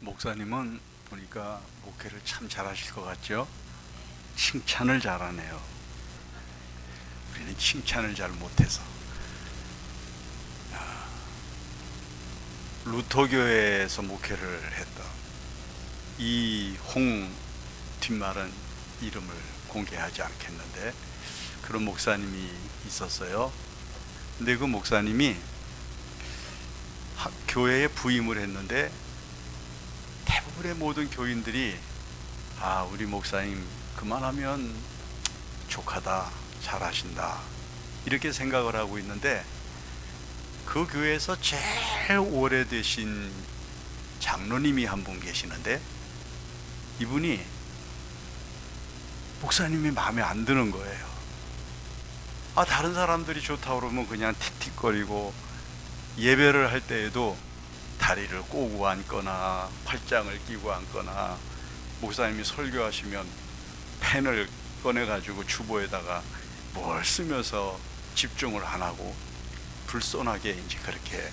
목사님은 보니까 목회를 참 잘하실 것 같죠? 칭찬을 잘하네요. 우리는 칭찬을 잘 못해서. 루터교회에서 목회를 했던 이홍, 뒷말은 이름을 공개하지 않겠는데 그런 목사님이 있었어요. 근데 그 목사님이 교회에 부임을 했는데 대부분의 모든 교인들이 우리 목사님 그만하면 족하다, 잘하신다 이렇게 생각을 하고 있는데, 그 교회에서 제일 오래되신 장로님이 한 분 계시는데 이분이 목사님이 마음에 안 드는 거예요. 다른 사람들이 좋다고 그러면 그냥 틱틱거리고, 예배를 할 때에도 다리를 꼬고 앉거나 팔짱을 끼고 앉거나, 목사님이 설교하시면 펜을 꺼내가지고 주보에다가 뭘 쓰면서 집중을 안 하고 불손하게 이제 그렇게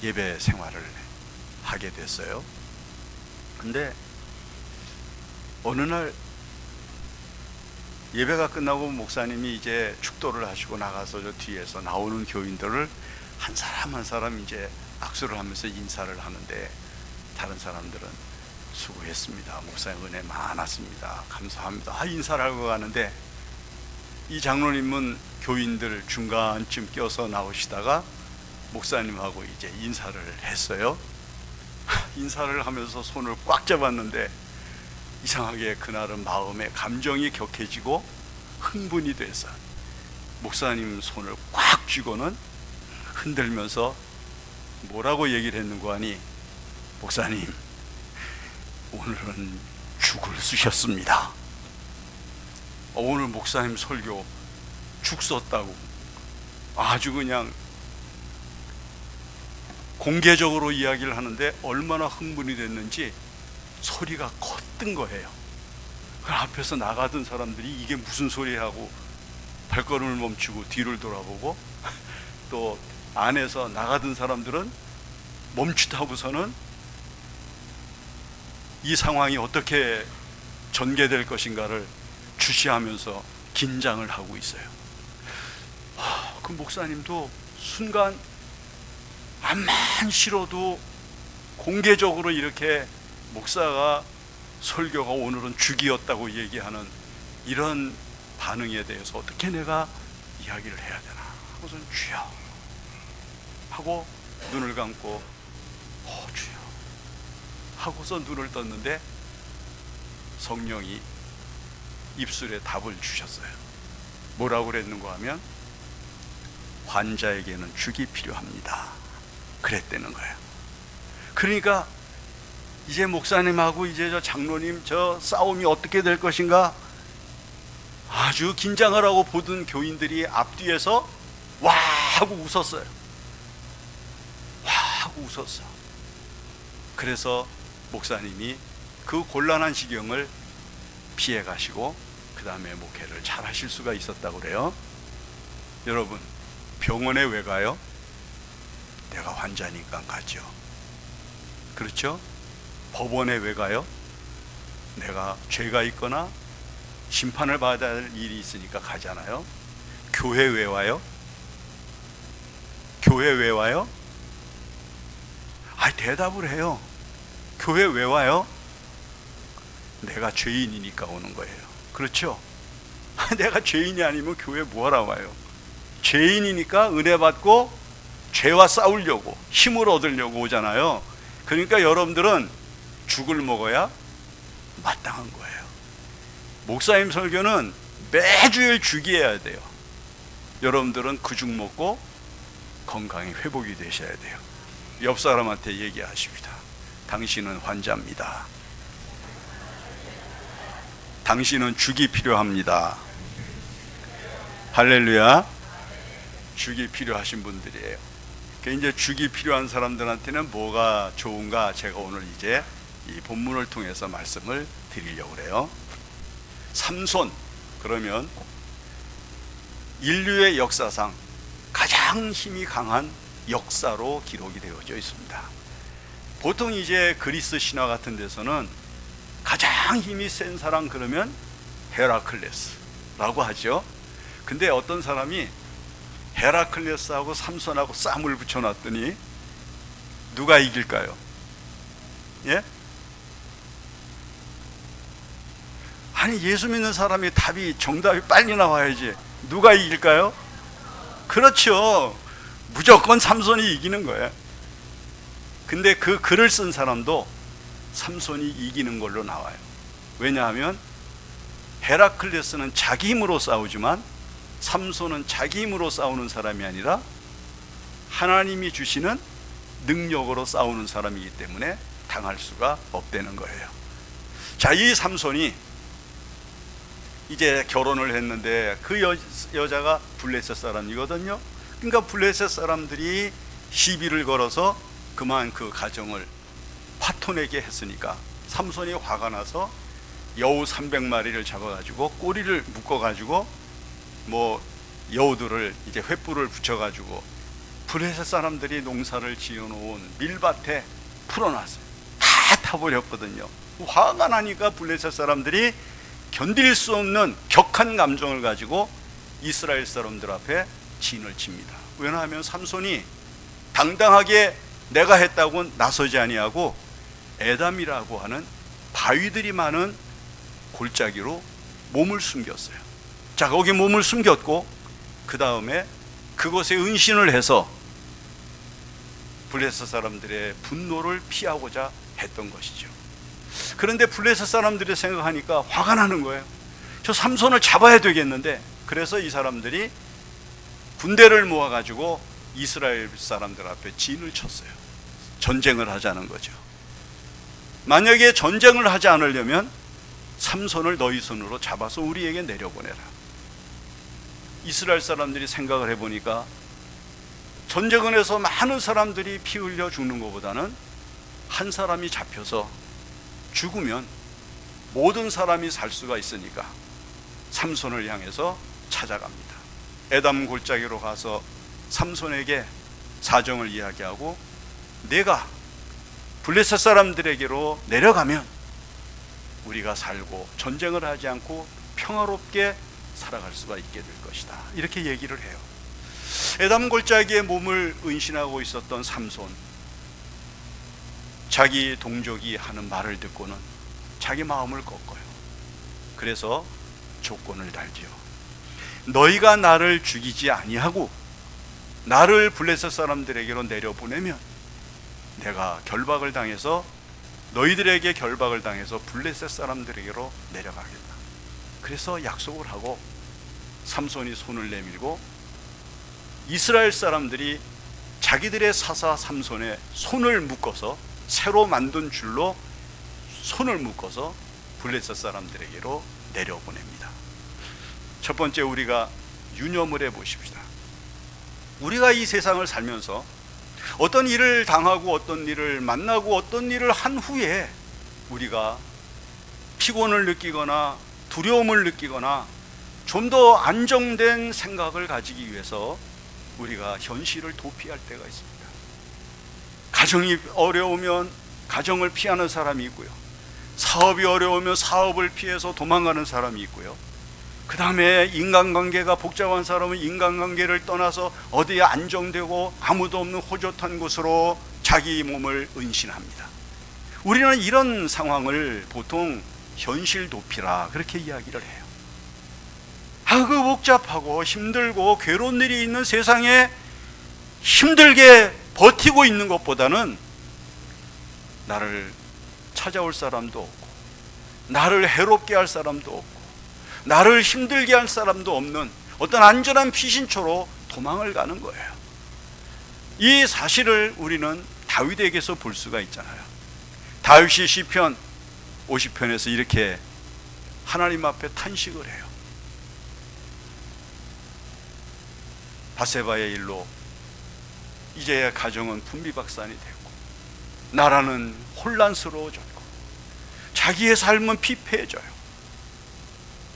예배 생활을 하게 됐어요. 근데 어느 날 예배가 끝나고 목사님이 이제 축도를 하시고 나가서 저 뒤에서 나오는 교인들을 한 사람 한 사람 이제 악수를 하면서 인사를 하는데, 다른 사람들은 수고했습니다, 목사님 은혜 많았습니다, 감사합니다 인사를 하고 가는데, 이 장로님은 교인들 중간쯤 껴서 나오시다가 목사님하고 이제 인사를 했어요. 인사를 하면서 손을 꽉 잡았는데 이상하게 그날은 마음에 감정이 격해지고 흥분이 돼서 목사님 손을 꽉 쥐고는 흔들면서 뭐라고 얘기를 했는고 하니, 목사님 오늘은 죽을 쓰셨습니다. 오늘 목사님 설교 죽 썼다고 아주 그냥 공개적으로 이야기를 하는데, 얼마나 흥분이 됐는지 소리가 컸던 거예요. 그 앞에서 나가던 사람들이 이게 무슨 소리야 하고 발걸음을 멈추고 뒤를 돌아보고, 또 안에서 나가던 사람들은 멈추다고서는 이 상황이 어떻게 전개될 것인가를 주시하면서 긴장을 하고 있어요. 그 목사님도 순간 암만 싫어도 공개적으로 이렇게 목사가 설교가 오늘은 죽이었다고 얘기하는 이런 반응에 대해서 어떻게 내가 이야기를 해야 되나 하고선 주여 하고 눈을 감고 주여 하고서 눈을 떴는데 성령이 입술에 답을 주셨어요. 뭐라고 그랬는가 하면, 환자에게는 죽이 필요합니다 그랬다는 거예요. 그러니까 이제 목사님하고 이제 저 장로님 저 싸움이 어떻게 될 것인가 아주 긴장을 하고 보던 교인들이 앞뒤에서 와 하고 웃었어요. 와 하고 웃었어. 그래서 목사님이 그 곤란한 지경을 피해 가시고 그 다음에 목회를 잘 하실 수가 있었다고 그래요. 여러분, 병원에 왜 가요? 내가 환자니까 가죠. 그렇죠? 법원에 왜 가요? 내가 죄가 있거나 심판을 받아야 할 일이 있으니까 가잖아요. 교회 왜 와요? 교회 왜 와요? 대답을 해요. 교회 왜 와요? 내가 죄인이니까 오는 거예요. 그렇죠? 내가 죄인이 아니면 교회 뭐하러 와요? 죄인이니까 은혜 받고 죄와 싸우려고 힘을 얻으려고 오잖아요. 그러니까 여러분들은 죽을 먹어야 마땅한 거예요. 목사님 설교는 매주일 죽이어야 돼요. 여러분들은 그 죽 먹고 건강이 회복이 되셔야 돼요. 옆 사람한테 얘기하십니다. 당신은 환자입니다. 당신은 죽이 필요합니다. 할렐루야. 죽이 필요하신 분들이에요. 이제 죽이 필요한 사람들한테는 뭐가 좋은가, 제가 오늘 이제 이 본문을 통해서 말씀을 드리려고 그래요. 삼손, 그러면 인류의 역사상 가장 힘이 강한 역사로 기록이 되어져 있습니다. 보통 이제 그리스 신화 같은 데서는 가장 힘이 센 사람 그러면 헤라클레스라고 하죠. 근데 어떤 사람이 헤라클레스하고 삼손하고 쌈을 붙여놨더니 누가 이길까요? 예? 아니, 예수 믿는 사람이 정답이 빨리 나와야지. 누가 이길까요? 그렇죠. 무조건 삼손이 이기는 거예요. 근데 그 글을 쓴 사람도 삼손이 이기는 걸로 나와요. 왜냐하면 헤라클레스는 자기 힘으로 싸우지만 삼손은 자기 힘으로 싸우는 사람이 아니라 하나님이 주시는 능력으로 싸우는 사람이기 때문에 당할 수가 없다는 거예요. 자, 이 삼손이 이제 결혼을 했는데 그 여자가 블레셋 사람이거든요. 그러니까 블레셋 사람들이 시비를 걸어서 그만 그 가정을 파토내게 했으니까 삼손이 화가 나서 여우 300마리를 잡아가지고 꼬리를 묶어가지고 여우들을 이제 횃불을 붙여가지고 블레셋 사람들이 농사를 지어놓은 밀밭에 풀어놨어요. 다 타버렸거든요. 화가 나니까 블레셋 사람들이 견딜 수 없는 격한 감정을 가지고 이스라엘 사람들 앞에 진을 칩니다. 왜냐하면 삼손이 당당하게 내가 했다고 나서지 아니하고 에담이라고 하는 바위들이 많은 골짜기로 몸을 숨겼어요. 자, 거기 몸을 숨겼고 그 다음에 그곳에 은신을 해서 블레셋 사람들의 분노를 피하고자 했던 것이죠. 그런데 블레셋 사람들이 생각하니까 화가 나는 거예요. 저 삼손을 잡아야 되겠는데, 그래서 이 사람들이 군대를 모아가지고 이스라엘 사람들 앞에 진을 쳤어요. 전쟁을 하자는 거죠. 만약에 전쟁을 하지 않으려면 삼손을 너희 손으로 잡아서 우리에게 내려보내라. 이스라엘 사람들이 생각을 해보니까 전쟁을 해서 많은 사람들이 피 흘려 죽는 것보다는 한 사람이 잡혀서 죽으면 모든 사람이 살 수가 있으니까 삼손을 향해서 찾아갑니다. 에담 골짜기로 가서 삼손에게 사정을 이야기하고 내가 블레셋 사람들에게로 내려가면 우리가 살고 전쟁을 하지 않고 평화롭게 살아갈 수가 있게 될 것이다, 이렇게 얘기를 해요. 에담 골짜기에 몸을 은신하고 있었던 삼손, 자기 동족이 하는 말을 듣고는 자기 마음을 꺾어요. 그래서 조건을 달지요. 너희가 나를 죽이지 아니하고 나를 블레셋 사람들에게로 내려보내면 내가 결박을 당해서 너희들에게 결박을 당해서 블레셋 사람들에게로 내려가겠다. 그래서 약속을 하고 삼손이 손을 내밀고 이스라엘 사람들이 자기들의 사사 삼손의 손을 묶어서 새로 만든 줄로 손을 묶어서 블레셋 사람들에게로 내려보냅니다. 첫 번째, 우리가 유념을 해보십시다. 우리가 이 세상을 살면서 어떤 일을 당하고 어떤 일을 만나고 어떤 일을 한 후에 우리가 피곤을 느끼거나 두려움을 느끼거나 좀 더 안정된 생각을 가지기 위해서 우리가 현실을 도피할 때가 있습니다. 가정이 어려우면 가정을 피하는 사람이 있고요, 사업이 어려우면 사업을 피해서 도망가는 사람이 있고요, 그 다음에 인간관계가 복잡한 사람은 인간관계를 떠나서 어디에 안정되고 아무도 없는 호젓한 곳으로 자기 몸을 은신합니다. 우리는 이런 상황을 보통 현실 도피라 그렇게 이야기를 해요. 그 복잡하고 힘들고 괴로운 일이 있는 세상에 힘들게 버티고 있는 것보다는 나를 찾아올 사람도 없고 나를 해롭게 할 사람도 없고 나를 힘들게 할 사람도 없는 어떤 안전한 피신처로 도망을 가는 거예요. 이 사실을 우리는 다윗에게서 볼 수가 있잖아요. 다윗이 시편 50편에서 이렇게 하나님 앞에 탄식을 해요. 바세바의 일로 이제야 가정은 분비박산이 됐고 나라는 혼란스러워졌고 자기의 삶은 피폐해져요.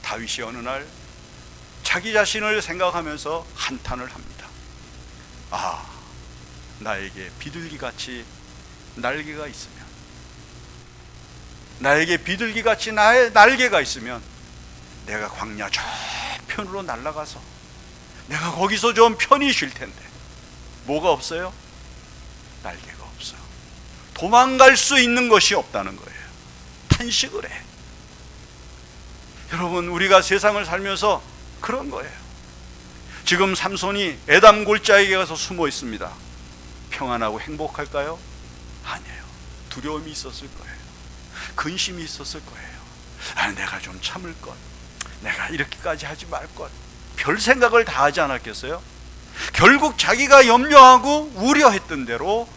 다윗이 어느 날 자기 자신을 생각하면서 한탄을 합니다. 나에게 비둘기같이 날개가 있으면, 나에게 비둘기같이 나의 날개가 있으면 내가 광야 저편으로 날아가서 내가 거기서 좀 편히 쉴 텐데, 뭐가 없어요? 날개가 없어요. 도망갈 수 있는 것이 없다는 거예요. 탄식을 해. 여러분, 우리가 세상을 살면서 그런 거예요. 지금 삼손이 에담 골짜기에 가서 숨어 있습니다. 평안하고 행복할까요? 아니에요. 두려움이 있었을 거예요. 근심이 있었을 거예요. 내가 좀 참을 것, 내가 이렇게까지 하지 말 것, 별 생각을 다 하지 않았겠어요? 결국 자기가 염려하고 우려했던 대로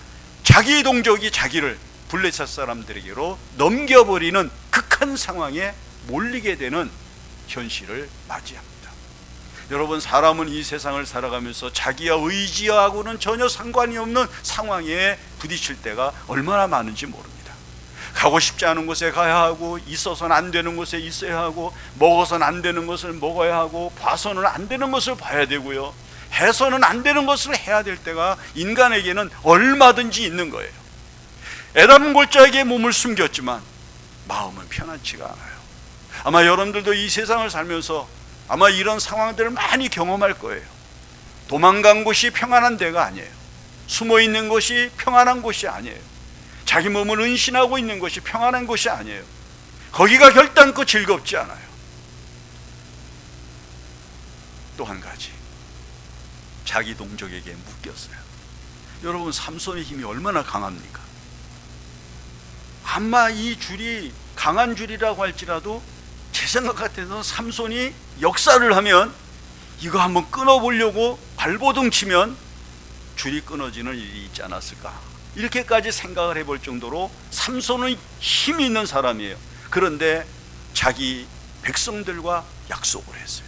자기 동족이 자기를 블레셋 사람들에게로 넘겨버리는 극한 상황에 몰리게 되는 현실을 맞이합니다. 여러분, 사람은 이 세상을 살아가면서 자기와 의지하고는 전혀 상관이 없는 상황에 부딪힐 때가 얼마나 많은지 모릅니다. 가고 싶지 않은 곳에 가야 하고, 있어서는 안 되는 곳에 있어야 하고, 먹어서는 안 되는 것을 먹어야 하고, 봐서는 안 되는 것을 봐야 되고요, 해서는 안 되는 것을 해야 될 때가 인간에게는 얼마든지 있는 거예요. 에담 골짜기에 몸을 숨겼지만 마음은 편안치가 않아요. 아마 여러분들도 이 세상을 살면서 아마 이런 상황들을 많이 경험할 거예요. 도망간 곳이 평안한 데가 아니에요. 숨어 있는 곳이 평안한 곳이 아니에요. 자기 몸을 은신하고 있는 것이 평안한 곳이 아니에요. 거기가 결단코 즐겁지 않아요. 또 한 가지, 자기 동족에게 묶였어요. 여러분, 삼손의 힘이 얼마나 강합니까? 아마 이 줄이 강한 줄이라고 할지라도 제 생각 같아서 삼손이 역사를 하면 이거 한번 끊어보려고 발버둥 치면 줄이 끊어지는 일이 있지 않았을까, 이렇게까지 생각을 해볼 정도로 삼손은 힘이 있는 사람이에요. 그런데 자기 백성들과 약속을 했어요.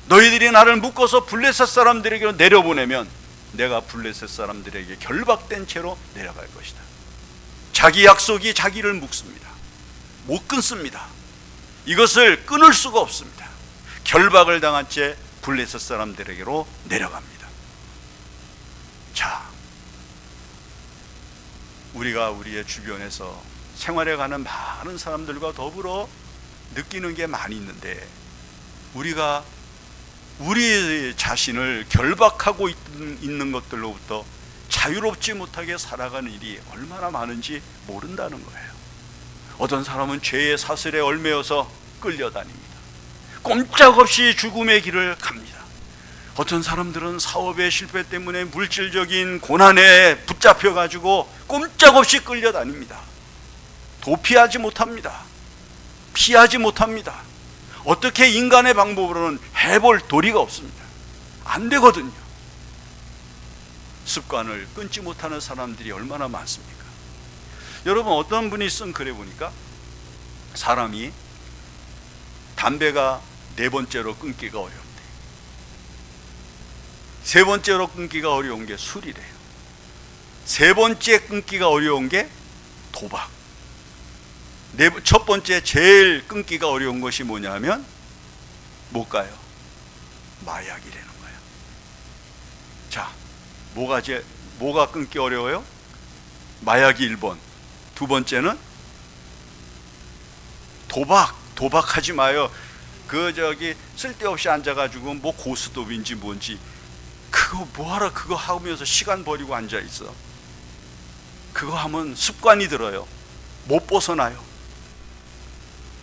너희들이 나를 묶어서 블레셋 사람들에게로 내려보내면 내가 블레셋 사람들에게 결박된 채로 내려갈 것이다. 자기 약속이 자기를 묶습니다. 못 끊습니다. 이것을 끊을 수가 없습니다. 결박을 당한 채 블레셋 사람들에게로 내려갑니다. 자, 우리가 우리의 주변에서 생활해가는 많은 사람들과 더불어 느끼는 게 많이 있는데, 우리가 우리 자신을 결박하고 있는 것들로부터 자유롭지 못하게 살아가는 일이 얼마나 많은지 모른다는 거예요. 어떤 사람은 죄의 사슬에 얽매여서 끌려다닙니다. 꼼짝없이 죽음의 길을 갑니다. 어떤 사람들은 사업의 실패 때문에 물질적인 고난에 붙잡혀 가지고 꼼짝없이 끌려다닙니다. 도피하지 못합니다. 피하지 못합니다. 어떻게 인간의 방법으로는 해볼 도리가 없습니다. 안 되거든요. 습관을 끊지 못하는 사람들이 얼마나 많습니까? 여러분, 어떤 분이 쓴 글에 보니까 사람이 담배가 4번째로 끊기가 어려운데, 3번째로 끊기가 어려운 게 술이래요. 3번째 끊기가 어려운 게 도박. 첫 번째 제일 끊기가 어려운 것이 뭐냐면 뭘까요? 마약이라는 거예요. 자, 뭐가 끊기 어려워요? 마약이 1번. 두 번째는 도박하지 마요. 쓸데없이 앉아가지고 뭐 고스톱인지 뭔지 그거 뭐하라, 그거 하면서 시간 버리고 앉아있어. 그거 하면 습관이 들어요. 못 벗어나요.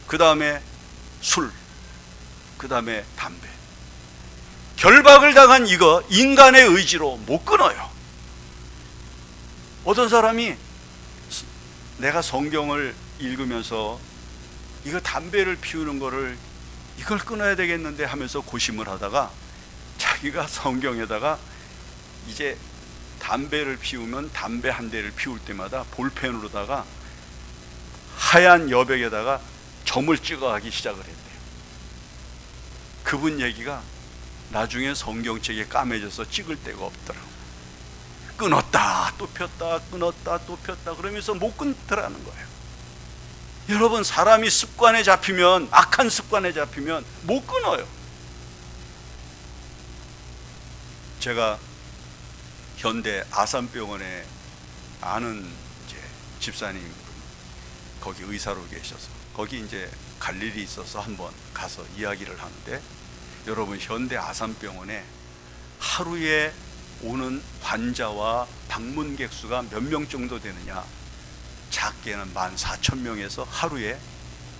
그 다음에 술, 그 다음에 담배. 결박을 당한 이거 인간의 의지로 못 끊어요. 어떤 사람이 내가 성경을 읽으면서 이거 담배를 피우는 거를 이걸 끊어야 되겠는데 하면서 고심을 하다가 자기가 성경에다가 이제 담배를 피우면 담배 한 대를 피울 때마다 볼펜으로다가 하얀 여백에다가 점을 찍어가기 시작을 했대요. 그분 얘기가 나중에 성경책에 까매져서 찍을 데가 없더라고요. 끊었다 또 폈다, 끊었다 또 폈다 그러면서 못 끊더라는 거예요. 여러분, 사람이 습관에 잡히면, 악한 습관에 잡히면 못 끊어요. 제가 현대 아산병원에 아는 이제 집사님 거기 의사로 계셔서 거기 이제 갈 일이 있어서 한번 가서 이야기를 하는데, 여러분 현대 아산병원에 하루에 오는 환자와 방문객 수가 몇 명 정도 되느냐? 작게는 14,000명에서 하루에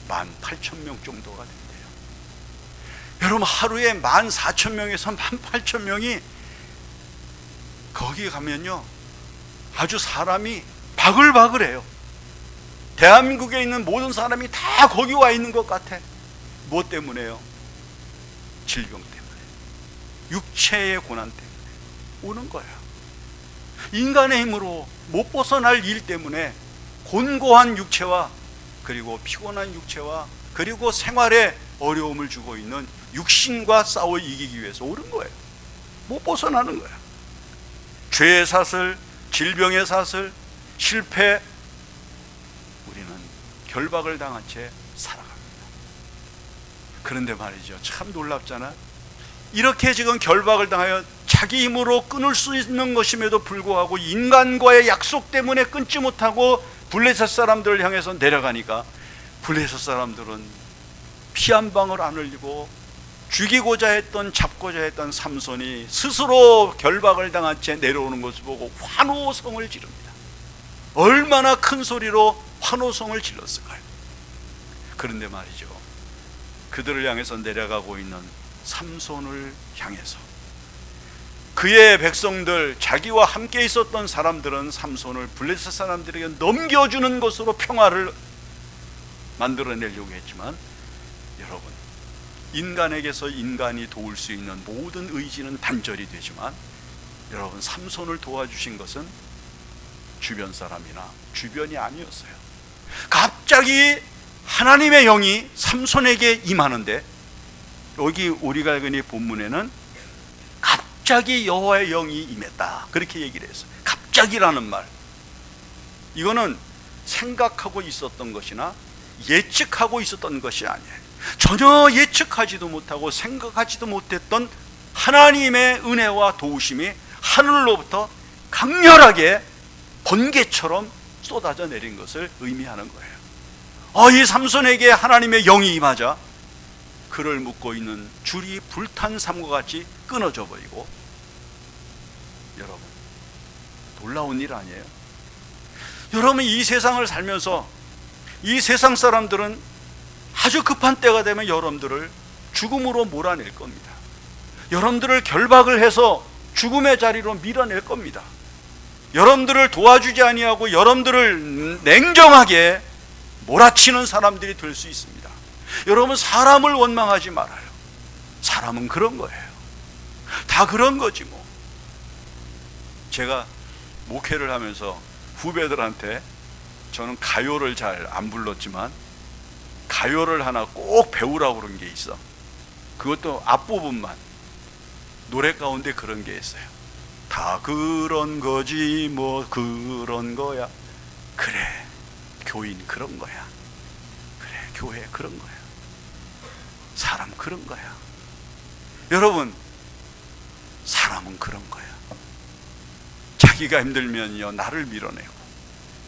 18,000명 정도가 된대요. 여러분 하루에 14,000명에서 18,000명이 거기 가면요 아주 사람이 바글바글해요. 대한민국에 있는 모든 사람이 다 거기 와 있는 것 같아. 무엇 때문에요? 질병 때문에, 육체의 고난 때문에 오는 거야. 인간의 힘으로 못 벗어날 일 때문에 곤고한 육체와 그리고 피곤한 육체와 그리고 생활에 어려움을 주고 있는 육신과 싸워 이기기 위해서 오는 거예요. 못 벗어나는 거야. 죄의 사슬, 질병의 사슬, 실패, 우리는 결박을 당한 채 살아갑니다. 그런데 말이죠, 참 놀랍잖아. 이렇게 지금 결박을 당하여 자기 힘으로 끊을 수 있는 것임에도 불구하고 인간과의 약속 때문에 끊지 못하고 블레셋 사람들을 향해서 내려가니까 블레셋 사람들은 피 한 방울 안 흘리고 죽이고자 했던, 잡고자 했던 삼손이 스스로 결박을 당한 채 내려오는 것을 보고 환호성을 지릅니다. 얼마나 큰 소리로 환호성을 질렀을까요? 그런데 말이죠, 그들을 향해서 내려가고 있는 삼손을 향해서 그의 백성들, 자기와 함께 있었던 사람들은 삼손을 블레셋 사람들에게 넘겨주는 것으로 평화를 만들어내려고 했지만, 여러분 인간에게서 인간이 도울 수 있는 모든 의지는 단절이 되지만, 여러분 삼손을 도와주신 것은 주변 사람이나 주변이 아니었어요. 갑자기 하나님의 영이 삼손에게 임하는데, 여기 우리가 읽은 본문에는 갑자기 여호와의 영이 임했다 그렇게 얘기를 했어요. 갑자기라는 말, 이거는 생각하고 있었던 것이나 예측하고 있었던 것이 아니에요. 전혀 예측하지도 못하고 생각하지도 못했던 하나님의 은혜와 도우심이 하늘로부터 강렬하게 번개처럼 쏟아져 내린 것을 의미하는 거예요. 이 삼손에게 하나님의 영이 임하자 그를 묶고 있는 줄이 불탄 삼과 같이 끊어져 버리고, 여러분 놀라운 일 아니에요? 여러분 이 세상을 살면서 이 세상 사람들은 아주 급한 때가 되면 여러분들을 죽음으로 몰아낼 겁니다. 여러분들을 결박을 해서 죽음의 자리로 밀어낼 겁니다. 여러분들을 도와주지 아니하고 여러분들을 냉정하게 몰아치는 사람들이 될 수 있습니다. 여러분 사람을 원망하지 말아요. 사람은 그런 거예요. 다 그런 거지 뭐. 제가 목회를 하면서 후배들한테, 저는 가요를 잘 안 불렀지만 가요를 하나 꼭 배우라고 그런 게 있어. 그것도 앞부분만. 노래 가운데 그런 게 있어요. 다 그런 거지 뭐 그런 거야. 그래 교인 그런 거야. 그래 교회 그런 거야. 사람 그런 거야. 여러분 사람은 그런 거야. 자기가 힘들면요 나를 밀어내고,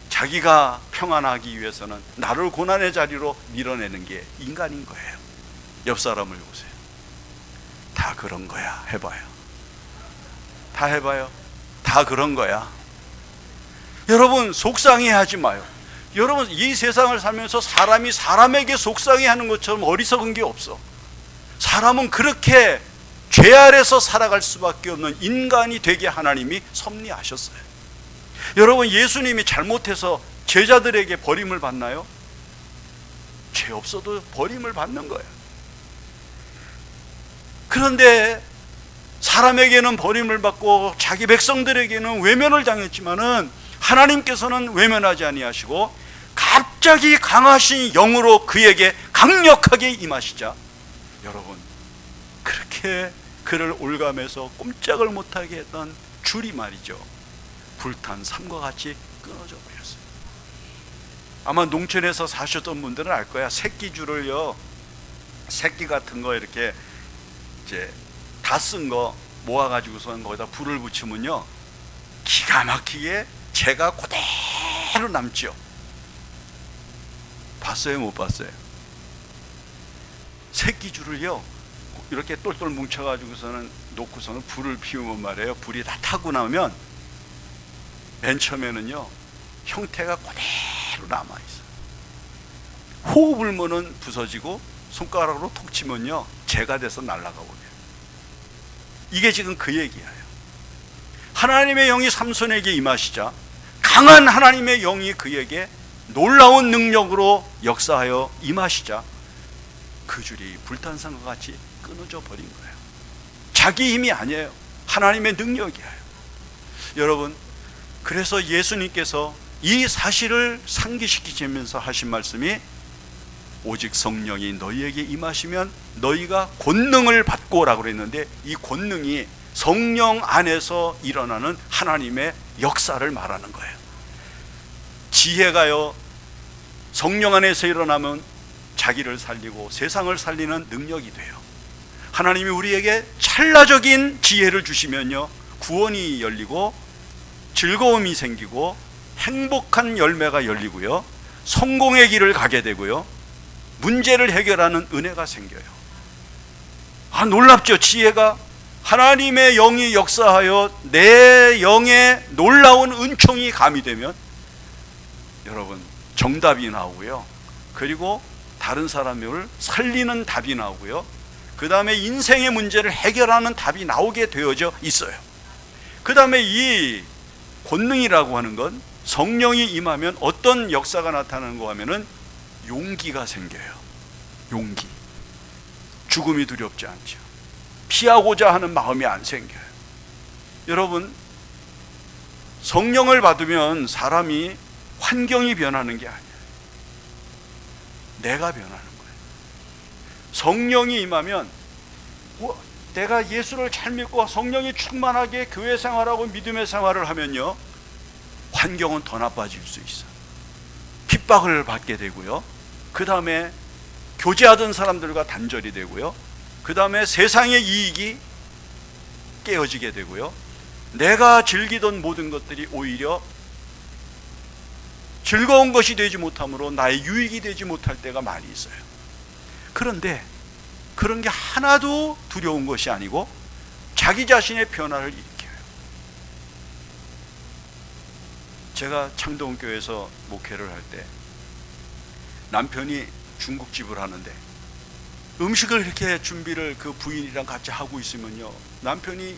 자기가 평안하기 위해서는 나를 고난의 자리로 밀어내는 게 인간인 거예요. 옆 사람을 보세요. 다 그런 거야. 해봐요. 다 해봐요. 다 그런 거야. 여러분 속상해하지 마요. 여러분 이 세상을 살면서 사람이 사람에게 속상해하는 것처럼 어리석은 게 없어. 사람은 그렇게 죄 아래서 살아갈 수밖에 없는 인간이 되게 하나님이 섭리하셨어요. 여러분 예수님이 잘못해서 제자들에게 버림을 받나요? 죄 없어도 버림을 받는 거예요. 그런데 사람에게는 버림을 받고 자기 백성들에게는 외면을 당했지만은 하나님께서는 외면하지 아니하시고 갑자기 강하신 영으로 그에게 강력하게 임하시자, 여러분 그렇게 그를 올감해서 꼼짝을 못하게 했던 줄이 말이죠, 불탄 삼과 같이 끊어져 버렸어요. 아마 농촌에서 사셨던 분들은 알 거야. 새끼줄을요, 새끼 같은 거 이렇게 이제 다 쓴 거 모아가지고선 거기다 불을 붙이면요 기가 막히게 죄가 그대로 남죠. 봤어요, 못 봤어요? 새끼줄을요 이렇게 똘똘 뭉쳐가지고서는 놓고서는 불을 피우면 말이에요, 불이 다 타고 나면 맨 처음에는요 형태가 그대로 남아있어요. 호흡 불면은 부서지고 손가락으로 톡 치면요 재가 돼서 날아가 버려요. 이게 지금 그 얘기예요. 하나님의 영이 삼손에게 임하시자 강한 하나님의 영이 그에게 놀라운 능력으로 역사하여 임하시자 그 줄이 불탄산과 같이 끊어져 버린 거예요. 자기 힘이 아니에요. 하나님의 능력이에요. 여러분, 그래서 예수님께서 이 사실을 상기시키시면서 하신 말씀이 오직 성령이 너희에게 임하시면 너희가 권능을 받고라고 그랬는데, 이 권능이 성령 안에서 일어나는 하나님의 역사를 말하는 거예요. 지혜가요 성령 안에서 일어나면 자기를 살리고 세상을 살리는 능력이 돼요. 하나님이 우리에게 찰나적인 지혜를 주시면요 구원이 열리고 즐거움이 생기고 행복한 열매가 열리고요 성공의 길을 가게 되고요 문제를 해결하는 은혜가 생겨요. 놀랍죠. 지혜가 하나님의 영이 역사하여 내 영에 놀라운 은총이 가미되면 여러분 정답이 나오고요, 그리고 다른 사람을 살리는 답이 나오고요, 그 다음에 인생의 문제를 해결하는 답이 나오게 되어져 있어요. 그 다음에 이 권능이라고 하는 건 성령이 임하면 어떤 역사가 나타나는가 하면은 용기가 생겨요. 용기. 죽음이 두렵지 않죠. 피하고자 하는 마음이 안 생겨요. 여러분, 성령을 받으면 사람이 환경이 변하는 게 아니에요. 내가 변하는 거예요. 성령이 임하면 내가 예수를 잘 믿고 성령이 충만하게 교회 생활하고 믿음의 생활을 하면요 환경은 더 나빠질 수 있어요. 핍박을 받게 되고요, 그 다음에 교제하던 사람들과 단절이 되고요, 그 다음에 세상의 이익이 깨어지게 되고요, 내가 즐기던 모든 것들이 오히려 즐거운 것이 되지 못함으로 나의 유익이 되지 못할 때가 많이 있어요. 그런데 그런 게 하나도 두려운 것이 아니고 자기 자신의 변화를 일으켜요. 제가 창동교회에서 목회를 할 때 남편이 중국집을 하는데 음식을 이렇게 준비를 그 부인이랑 같이 하고 있으면요 남편이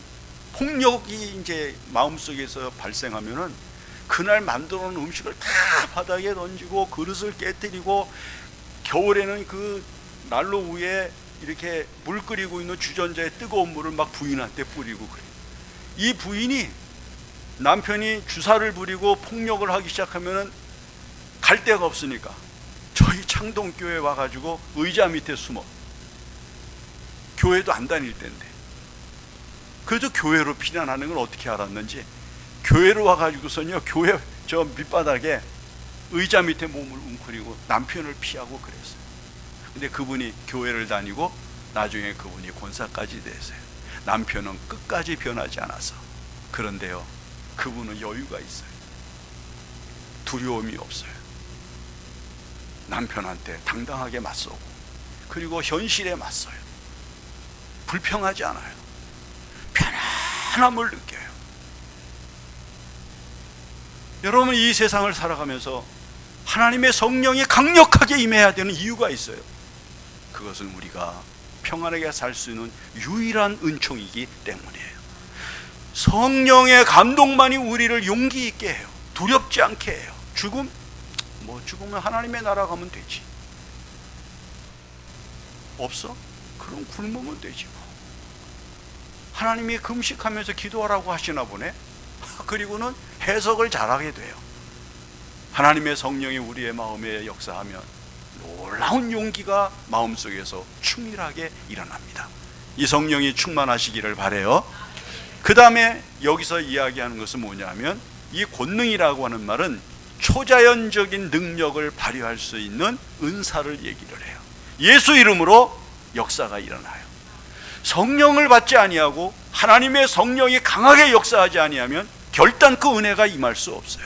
폭력이 이제 마음속에서 발생하면은 그날 만들어 놓은 음식을 다 바닥에 던지고 그릇을 깨뜨리고, 겨울에는 그 난로 위에 이렇게 물 끓이고 있는 주전자에 뜨거운 물을 막 부인한테 뿌리고 그래요. 이 부인이 남편이 주사를 부리고 폭력을 하기 시작하면은 갈 데가 없으니까 저희 창동교회 와가지고 의자 밑에 숨어. 교회도 안 다닐 때인데. 그래도 교회로 피난하는 걸 어떻게 알았는지 교회로 와가지고서는요 교회 저 밑바닥에 의자 밑에 몸을 웅크리고 남편을 피하고 그랬어요. 근데 그분이 교회를 다니고 나중에 그분이 권사까지 되세요. 남편은 끝까지 변하지 않아서. 그런데요 그분은 여유가 있어요. 두려움이 없어요. 남편한테 당당하게 맞서고, 그리고 현실에 맞서요. 불평하지 않아요. 편안함을 느껴요. 여러분, 이 세상을 살아가면서 하나님의 성령이 강력하게 임해야 되는 이유가 있어요. 그것은 우리가 평안하게 살 수 있는 유일한 은총이기 때문이에요. 성령의 감동만이 우리를 용기 있게 해요. 두렵지 않게 해요. 죽으면 하나님의 나라 가면 되지. 없어? 그럼 굶으면 되지 뭐. 하나님이 금식하면서 기도하라고 하시나 보네. 그리고는 해석을 잘하게 돼요. 하나님의 성령이 우리의 마음에 역사하면 놀라운 용기가 마음속에서 충실하게 일어납니다. 이 성령이 충만하시기를 바라요. 그 다음에 여기서 이야기하는 것은 뭐냐면, 이 권능이라고 하는 말은 초자연적인 능력을 발휘할 수 있는 은사를 얘기를 해요. 예수 이름으로 역사가 일어나요. 성령을 받지 아니하고 하나님의 성령이 강하게 역사하지 아니하면 결단코 은혜가 임할 수 없어요.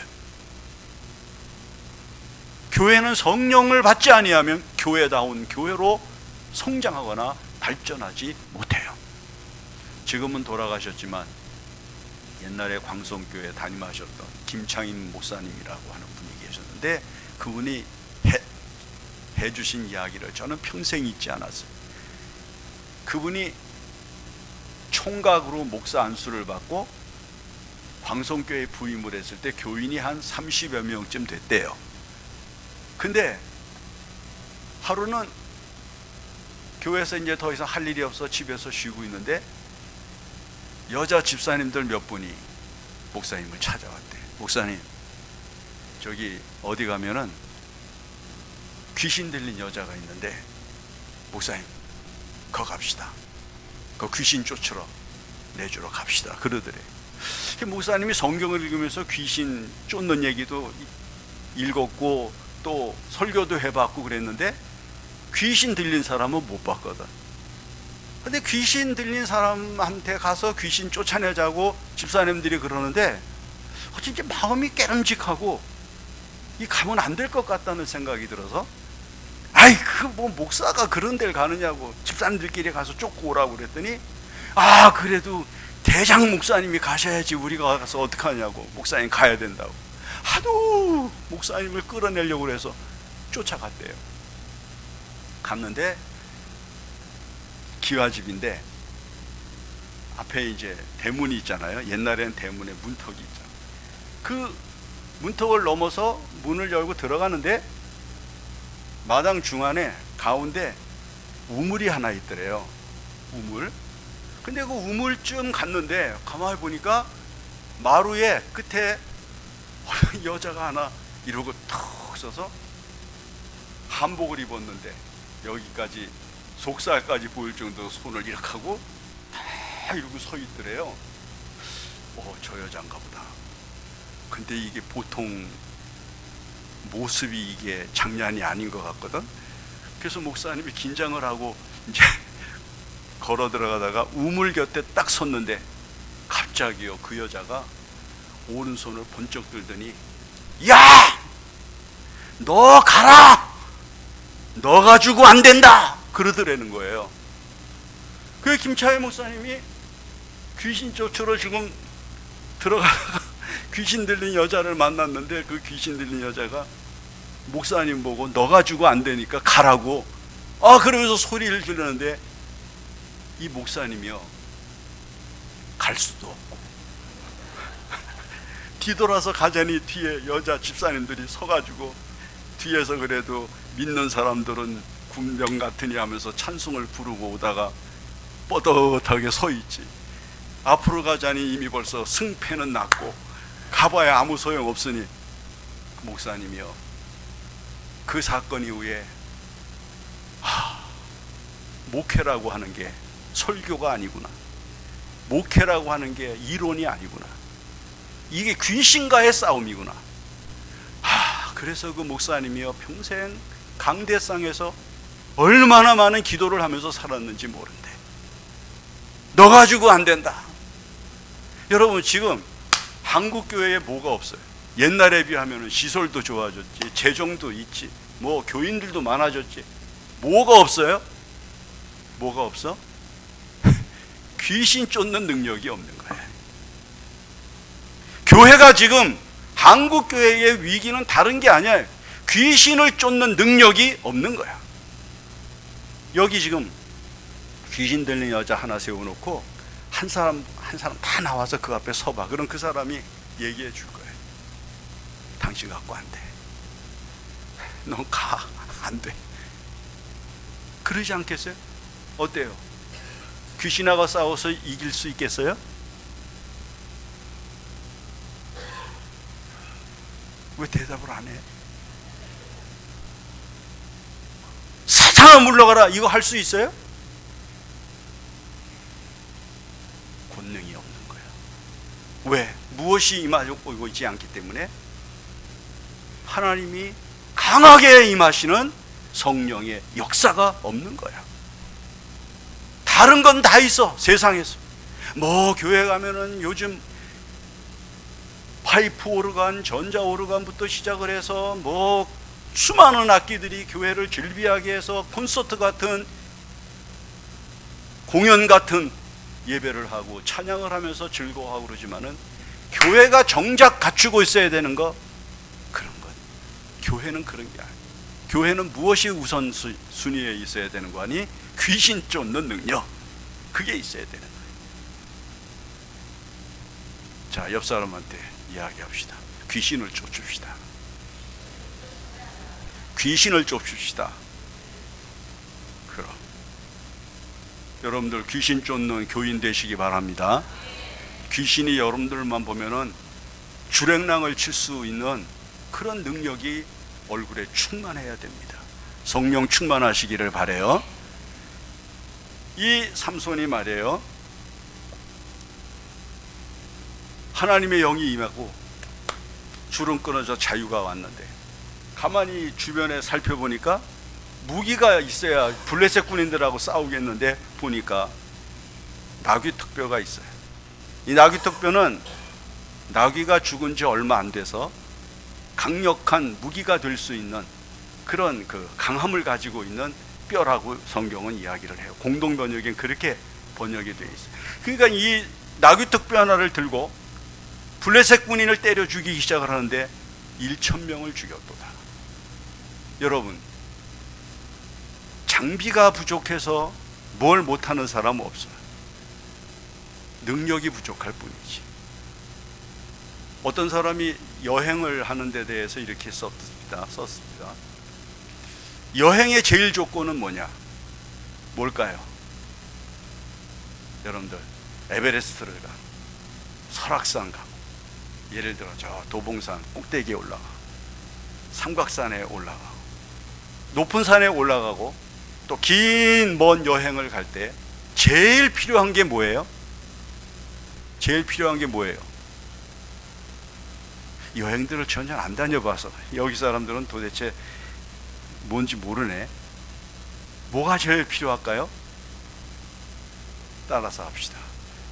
교회는 성령을 받지 아니하면 교회다운 교회로 성장하거나 발전하지 못해요. 지금은 돌아가셨지만 옛날에 광성교회 담임하셨던 김창인 목사님이라고 하는 분이 계셨는데, 그분이 해주신 이야기를 저는 평생 잊지 않았어요. 그분이 총각으로 목사 안수를 받고 광성교회에 부임을 했을 때 교인이 한 30여 명쯤 됐대요. 근데 하루는 교회에서 이제 더 이상 할 일이 없어 집에서 쉬고 있는데 여자 집사님들 몇 분이 목사님을 찾아왔대. 목사님, 저기 어디 가면은 귀신 들린 여자가 있는데 목사님 거 갑시다. 그 귀신 쫓으러 내주러 갑시다. 그러더래. 목사님이 성경을 읽으면서 귀신 쫓는 얘기도 읽었고 또 설교도 해봤고 그랬는데 귀신 들린 사람은 못 봤거든. 근데 귀신 들린 사람한테 가서 귀신 쫓아내자고 집사님들이 그러는데 진짜 마음이 깨름직하고 이 가면 안 될 것 같다는 생각이 들어서, 아이 그 뭐 목사가 그런 데를 가느냐고 집사님들끼리 가서 쫓고 오라고 그랬더니, 아 그래도 대장 목사님이 가셔야지 우리가 가서 어떡하냐고, 목사님 가야 된다고 하도 목사님을 끌어내려고 그래서 쫓아갔대요. 갔는데 기와집인데 앞에 이제 대문이 있잖아요. 옛날엔 대문에 문턱이 있잖아요. 그 문턱을 넘어서 문을 열고 들어가는데 마당 중앙에 가운데 우물이 하나 있더래요. 우물. 근데 그 우물쯤 갔는데 가만히 보니까 마루에 끝에 여자가 하나 이러고 턱 서서 한복을 입었는데 여기까지 속살까지 보일 정도로 손을 이렇게 하고 다 이러고 서 있더래요. 저 여잔가 보다. 근데 이게 보통 모습이 이게 장난이 아닌 것 같거든. 그래서 목사님이 긴장을 하고 이제 걸어 들어가다가 우물 곁에 딱 섰는데 갑자기요 그 여자가 오른손을 번쩍 들더니, 야! 너 가라! 너 가지고 안 된다! 그러더라는 거예요. 그 김차희 목사님이 귀신 쫓으러 지금 들어가다가 귀신 들린 여자를 만났는데 그 귀신 들린 여자가 목사님 보고 너 가지고 안 되니까 가라고 그러면서 소리를 지르는데 이 목사님이요 갈 수도 없고 뒤돌아서 가자니 뒤에 여자 집사님들이 서가지고 뒤에서 그래도 믿는 사람들은 군병 같으니 하면서 찬송을 부르고 오다가 뻗어하게 서 있지. 앞으로 가자니 이미 벌써 승패는 났고 가봐야 아무 소용 없으니 목사님이요 그 사건 이후에 목회라고 하는 게 설교가 아니구나, 목회라고 하는 게 이론이 아니구나, 이게 귀신과의 싸움이구나. 그래서 그 목사님이요 평생 강대상에서 얼마나 많은 기도를 하면서 살았는지 모른대. 너 가지고 안 된다. 여러분 지금 한국 교회에 뭐가 없어요? 옛날에 비하면 시설도 좋아졌지, 재정도 있지, 뭐 교인들도 많아졌지. 뭐가 없어요? 뭐가 없어? 귀신 쫓는 능력이 없는 거예요. 교회가 지금 한국 교회의 위기는 다른 게 아니야. 귀신을 쫓는 능력이 없는 거야. 여기 지금 귀신 들린 여자 하나 세워놓고 한 사람 다 나와서 그 앞에 서봐. 그럼 그 사람이 얘기해 줄 거예요. 당신 갖고 안 돼. 넌 가. 안 돼. 그러지 않겠어요? 어때요? 귀신하고 싸워서 이길 수 있겠어요? 왜 대답을 안 해? 사탄아 물러가라 이거 할 수 있어요? 권능이 없는 거야. 왜? 무엇이 임하고 있지 않기 때문에. 하나님이 강하게 임하시는 성령의 역사가 없는 거야. 다른 건 다 있어 세상에서. 뭐 교회 가면은 요즘 파이프 오르간, 전자 오르간부터 시작을 해서 뭐 수많은 악기들이 교회를 즐비하게 해서 콘서트 같은, 공연 같은 예배를 하고 찬양을 하면서 즐거워하고 그러지만은 교회가 정작 갖추고 있어야 되는 거, 그런 것. 교회는 그런 게 아니에요. 교회는 무엇이 우선순위에 있어야 되는 거 아니? 귀신 쫓는 능력, 그게 있어야 되는 거예요. 자, 옆 사람한테 이야기합시다. 귀신을 쫓읍시다. 귀신을 쫓읍시다. 그럼 여러분들 귀신 쫓는 교인 되시기 바랍니다. 귀신이 여러분들만 보면은 주랭랑을 칠 수 있는 그런 능력이 얼굴에 충만해야 됩니다. 성령 충만하시기를 바라요. 이 삼손이 말이에요, 하나님의 영이 임하고 줄은 끊어져 자유가 왔는데 가만히 주변에 살펴보니까 무기가 있어야 블레셋 군인들하고 싸우겠는데 보니까 나귀 턱뼈가 있어요. 이 나귀 턱뼈는 나귀가 죽은 지 얼마 안 돼서 강력한 무기가 될 수 있는 그런 그 강함을 가지고 있는 뼈라고 성경은 이야기를 해요. 공동 번역엔 그렇게 번역이 되어 있어요. 그러니까 이 나귀 턱뼈 하나를 들고 블레셋 군인을 때려 죽이기 시작을 하는데 1,000명을 죽였도다. 여러분, 장비가 부족해서 뭘 못하는 사람은 없어요. 능력이 부족할 뿐이지. 어떤 사람이 여행을 하는 데 대해서 이렇게 썼습니다. 여행의 제일 조건은 뭐냐? 뭘까요? 여러분들, 에베레스트를 가, 설악산 가고, 예를 들어 저 도봉산 꼭대기에 올라가, 삼각산에 올라가고, 높은 산에 올라가고, 또 긴 먼 여행을 갈 때 제일 필요한 게 뭐예요? 제일 필요한 게 뭐예요? 여행들을 전혀 안 다녀봐서 여기 사람들은 도대체 뭔지 모르네. 뭐가 제일 필요할까요? 따라서 합시다.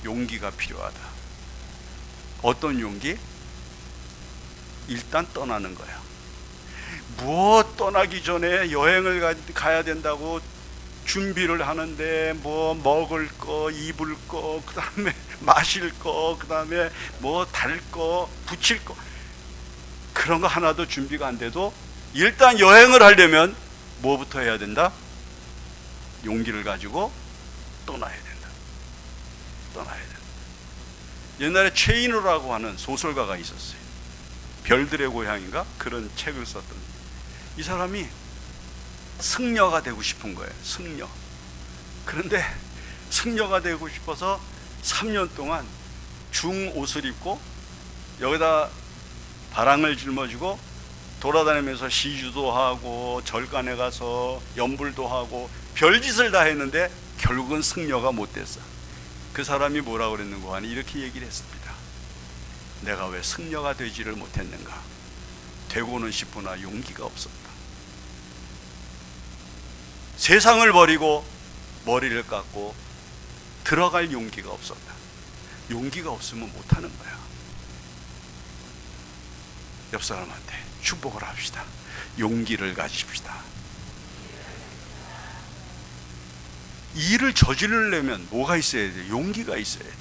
용기가 필요하다. 어떤 용기? 일단 떠나는 거야. 무엇 떠나기 전에 여행을 가야 된다고 준비를 하는데 뭐 먹을 거, 입을 거, 그 다음에 마실 거, 그 다음에 뭐 달 거, 붙일 거, 그런 거 하나도 준비가 안 돼도 일단 여행을 하려면 뭐부터 해야 된다? 용기를 가지고 떠나야 된다. 떠나야 된다. 옛날에 최인호라고 하는 소설가가 있었어요. 별들의 고향인가? 그런 책을 썼던, 이 사람이 승려가 되고 싶은 거예요. 승려. 그런데 승려가 되고 싶어서 3년 동안 중옷을 입고 여기다 바랑을 짊어지고 돌아다니면서 시주도 하고 절간에 가서 연불도 하고 별짓을 다 했는데 결국은 승려가 못 됐어. 그 사람이 뭐라고 그랬는가 하니 이렇게 얘기를 했습니다. 내가 왜 승려가 되지를 못했는가? 되고는 싶으나 용기가 없었다. 세상을 버리고 머리를 깎고 들어갈 용기가 없었다. 용기가 없으면 못하는 거야. 옆 사람한테 축복을 합시다. 용기를 가집시다. 일을 저지르려면 뭐가 있어야 돼? 용기가 있어야 돼.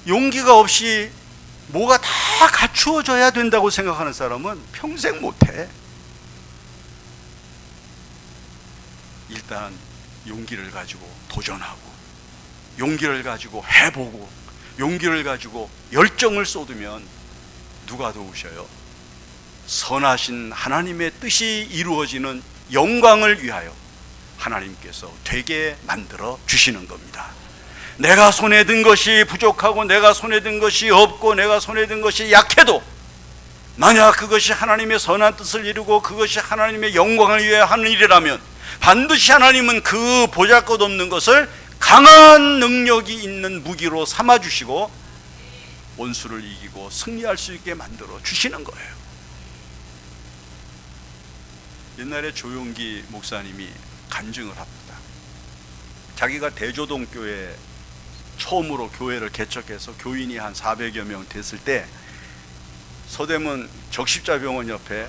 용기가 없이 뭐가 다 갖추어져야 된다고 생각하는 사람은 평생 못해. 일단 용기를 가지고 도전하고, 용기를 가지고 해보고, 용기를 가지고 열정을 쏟으면 누가 도우셔요? 선하신 하나님의 뜻이 이루어지는 영광을 위하여 하나님께서 되게 만들어 주시는 겁니다. 내가 손에 든 것이 부족하고 내가 손에 든 것이 없고 내가 손에 든 것이 약해도 만약 그것이 하나님의 선한 뜻을 이루고 그것이 하나님의 영광을 위해 하는 일이라면 반드시 하나님은 그 보잘것없는 것을 강한 능력이 있는 무기로 삼아주시고 원수를 이기고 승리할 수 있게 만들어 주시는 거예요. 옛날에 조용기 목사님이 간증을 합니다. 자기가 대조동 교회 처음으로 교회를 개척해서 교인이 한 400여 명 됐을 때 서대문 적십자병원 옆에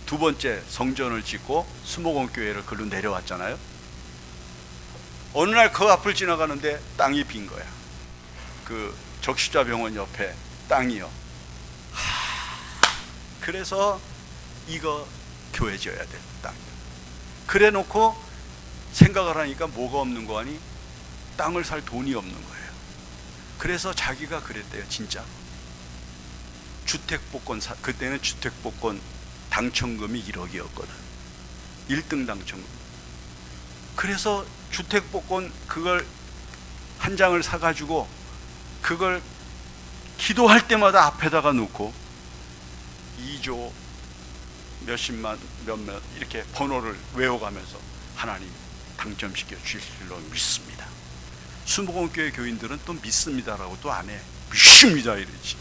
두 번째 성전을 짓고 수목원교회를 글로 내려왔잖아요. 어느 날 그 앞을 지나가는데 땅이 빈 거야. 그 적십자병원 옆에 땅이요. 그래서 이거 교회 지어야 돼, 땅. 그래 놓고 생각을 하니까 뭐가 없는 거 아니? 땅을 살 돈이 없는 거예요. 그래서 자기가 그랬대요, 진짜. 주택복권, 그때는 주택복권 당첨금이 1억이었거든. 1등 당첨금. 그래서 주택복권 그걸 한 장을 사가지고 그걸 기도할 때마다 앞에다가 놓고 2조 몇십만 몇몇 이렇게 번호를 외워가면서 하나님 당첨시켜 주실 줄로 믿습니다. 수목원교회 교인들은 또 믿습니다라고 또 안 해. 믿습니다 이러지.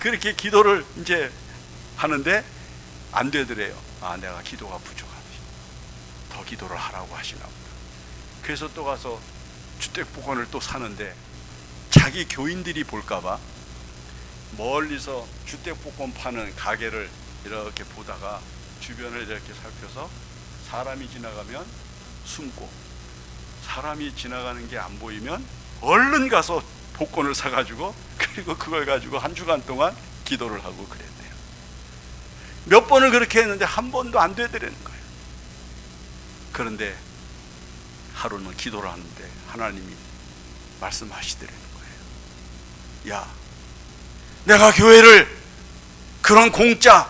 그렇게 기도를 이제 하는데 안 되더래요. 내가 기도가 부족하지. 더 기도를 하라고 하시나 보다. 그래서 또 가서 주택복권을 또 사는데 자기 교인들이 볼까봐 멀리서 주택복권 파는 가게를 이렇게 보다가 주변을 이렇게 살펴서 사람이 지나가면 숨고, 사람이 지나가는 게 안 보이면 얼른 가서 복권을 사가지고 그리고 그걸 가지고 한 주간 동안 기도를 하고 그랬대요. 몇 번을 그렇게 했는데 한 번도 안 되더라는 거예요. 그런데 하루는 기도를 하는데 하나님이 말씀하시더라는 거예요. 야, 내가 교회를 그런 공짜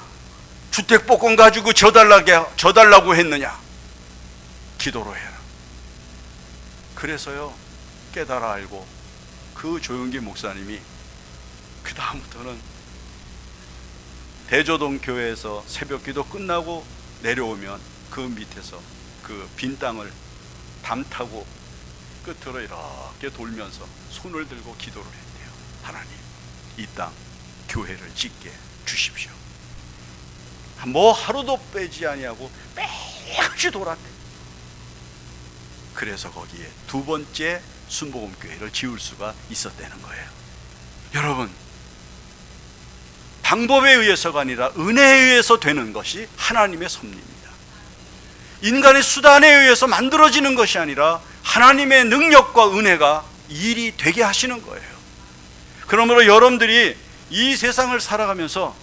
주택복권 가지고 져달라고 했느냐? 기도로 해라. 그래서요, 깨달아 알고 그 조용기 목사님이 그 다음부터는 대조동 교회에서 새벽 기도 끝나고 내려오면 그 밑에서 그 빈 땅을 담 타고 끝으로 이렇게 돌면서 손을 들고 기도를 했대요. 하나님, 이 땅 교회를 짓게 주십시오. 뭐 하루도 빼지 아니하고 매일같이 돌았대. 그래서 거기에 두 번째 순복음교회를 지을 수가 있었다는 거예요. 여러분, 방법에 의해서가 아니라 은혜에 의해서 되는 것이 하나님의 섭리입니다. 인간의 수단에 의해서 만들어지는 것이 아니라 하나님의 능력과 은혜가 일이 되게 하시는 거예요. 그러므로 여러분들이 이 세상을 살아가면서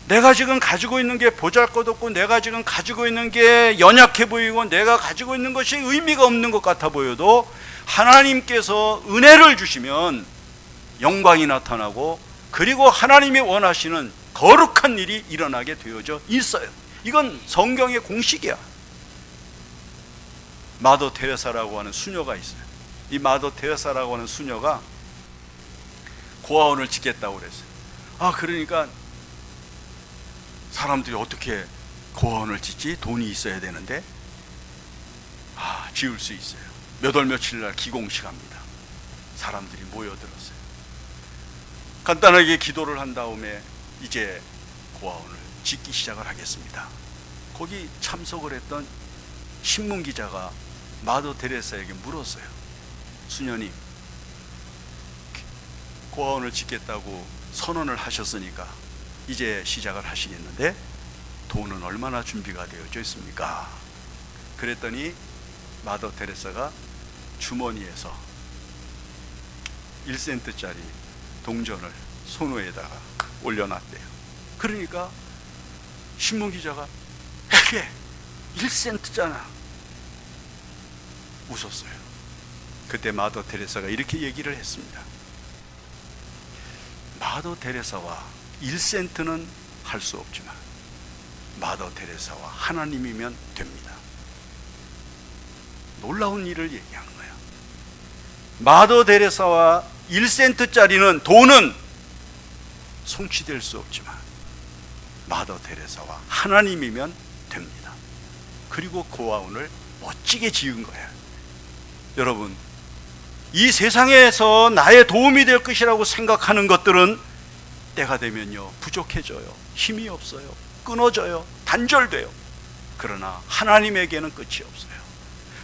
내가 지금 가지고 있는 게 보잘것없고 내가 지금 가지고 있는 게 연약해 보이고 내가 가지고 있는 것이 의미가 없는 것 같아 보여도 하나님께서 은혜를 주시면 영광이 나타나고 그리고 하나님이 원하시는 거룩한 일이 일어나게 되어져 있어요. 이건 성경의 공식이야. 마더 테레사라고 하는 수녀가 있어요. 이 마더 테레사라고 하는 수녀가 고아원을 짓겠다고 그랬어요. 그러니까 사람들이 어떻게 고아원을 짓지? 돈이 있어야 되는데 지을 수 있어요. 몇 월 며칠 날 기공식합니다. 사람들이 모여들었어요. 간단하게 기도를 한 다음에 이제 고아원을 짓기 시작을 하겠습니다. 거기 참석을 했던 신문기자가 마더 테레사에게 물었어요. 수녀님, 고아원을 짓겠다고 선언을 하셨으니까 이제 시작을 하시겠는데 돈은 얼마나 준비가 되어져 있습니까? 그랬더니 마더 테레사가 주머니에서 1센트짜리 동전을 손우에다가 올려놨대요. 그러니까 신문기자가 이게 1센트잖아 웃었어요. 그때 마더 테레사가 이렇게 얘기를 했습니다. 마더 테레사와 1센트는 할 수 없지만 마더 테레사와 하나님이면 됩니다. 놀라운 일을 얘기하는 거예요. 마더 테레사와 1센트짜리는 돈은 송치될 수 없지만 마더 테레사와 하나님이면 됩니다. 그리고 고아원을 멋지게 지은 거예요. 여러분, 이 세상에서 나의 도움이 될 것이라고 생각하는 것들은 때가 되면요 부족해져요. 힘이 없어요. 끊어져요. 단절돼요. 그러나 하나님에게는 끝이 없어요.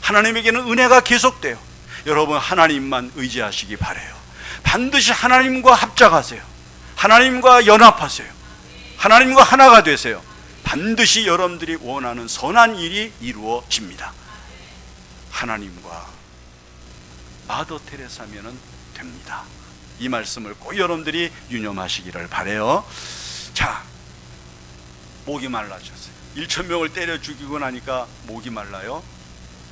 하나님에게는 은혜가 계속돼요. 여러분 하나님만 의지하시기 바라요. 반드시 하나님과 합작하세요. 하나님과 연합하세요. 하나님과 하나가 되세요. 반드시 여러분들이 원하는 선한 일이 이루어집니다. 하나님과 마더 테레사면은 됩니다. 이 말씀을 꼭 여러분들이 유념하시기를 바라요. 자, 목이 말라졌어요. 1,000명을 때려 죽이고 나니까 목이 말라요.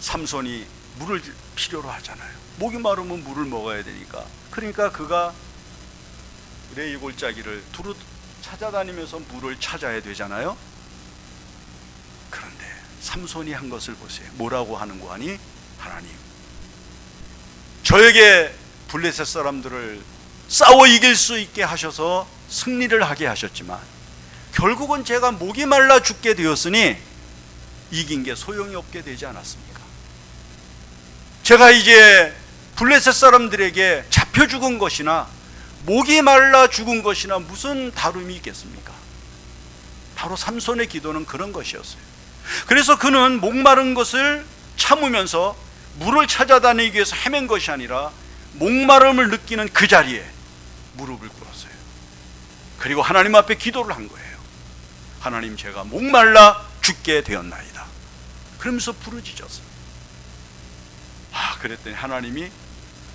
삼손이 물을 필요로 하잖아요. 목이 마르면 물을 먹어야 되니까. 그러니까 그가 레이 골짜기를 두루 찾아다니면서 물을 찾아야 되잖아요. 그런데 삼손이 한 것을 보세요. 뭐라고 하는 거 아니? 하나님, 저에게 블레셋 사람들을 싸워 이길 수 있게 하셔서 승리를 하게 하셨지만 결국은 제가 목이 말라 죽게 되었으니 이긴 게 소용이 없게 되지 않았습니까? 제가 이제 블레셋 사람들에게 잡혀 죽은 것이나 목이 말라 죽은 것이나 무슨 다름이 있겠습니까? 바로 삼손의 기도는 그런 것이었어요. 그래서 그는 목마른 것을 참으면서 물을 찾아다니기 위해서 헤맨 것이 아니라 목마름을 느끼는 그 자리에 무릎을 꿇었어요. 그리고 하나님 앞에 기도를 한 거예요. 하나님, 제가 목말라 죽게 되었나이다. 그러면서 부르짖었어요. 그랬더니 하나님이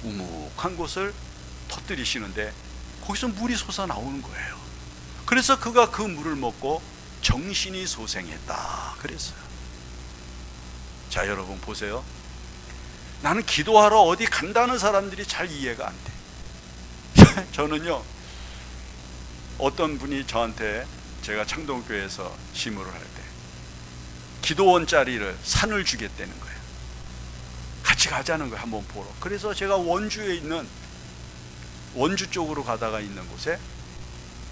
우묵한 곳을 터뜨리시는데 거기서 물이 솟아나오는 거예요. 그래서 그가 그 물을 먹고 정신이 소생했다 그랬어요. 자, 여러분 보세요. 나는 기도하러 어디 간다는 사람들이 잘 이해가 안 돼. 저는요, 어떤 분이 저한테, 제가 창동교회에서 시무를 할 때 기도원짜리를 산을 주겠다는 거예요. 같이 가자는 거예요. 한번 보러. 그래서 제가 원주에 있는, 원주 쪽으로 가다가 있는 곳에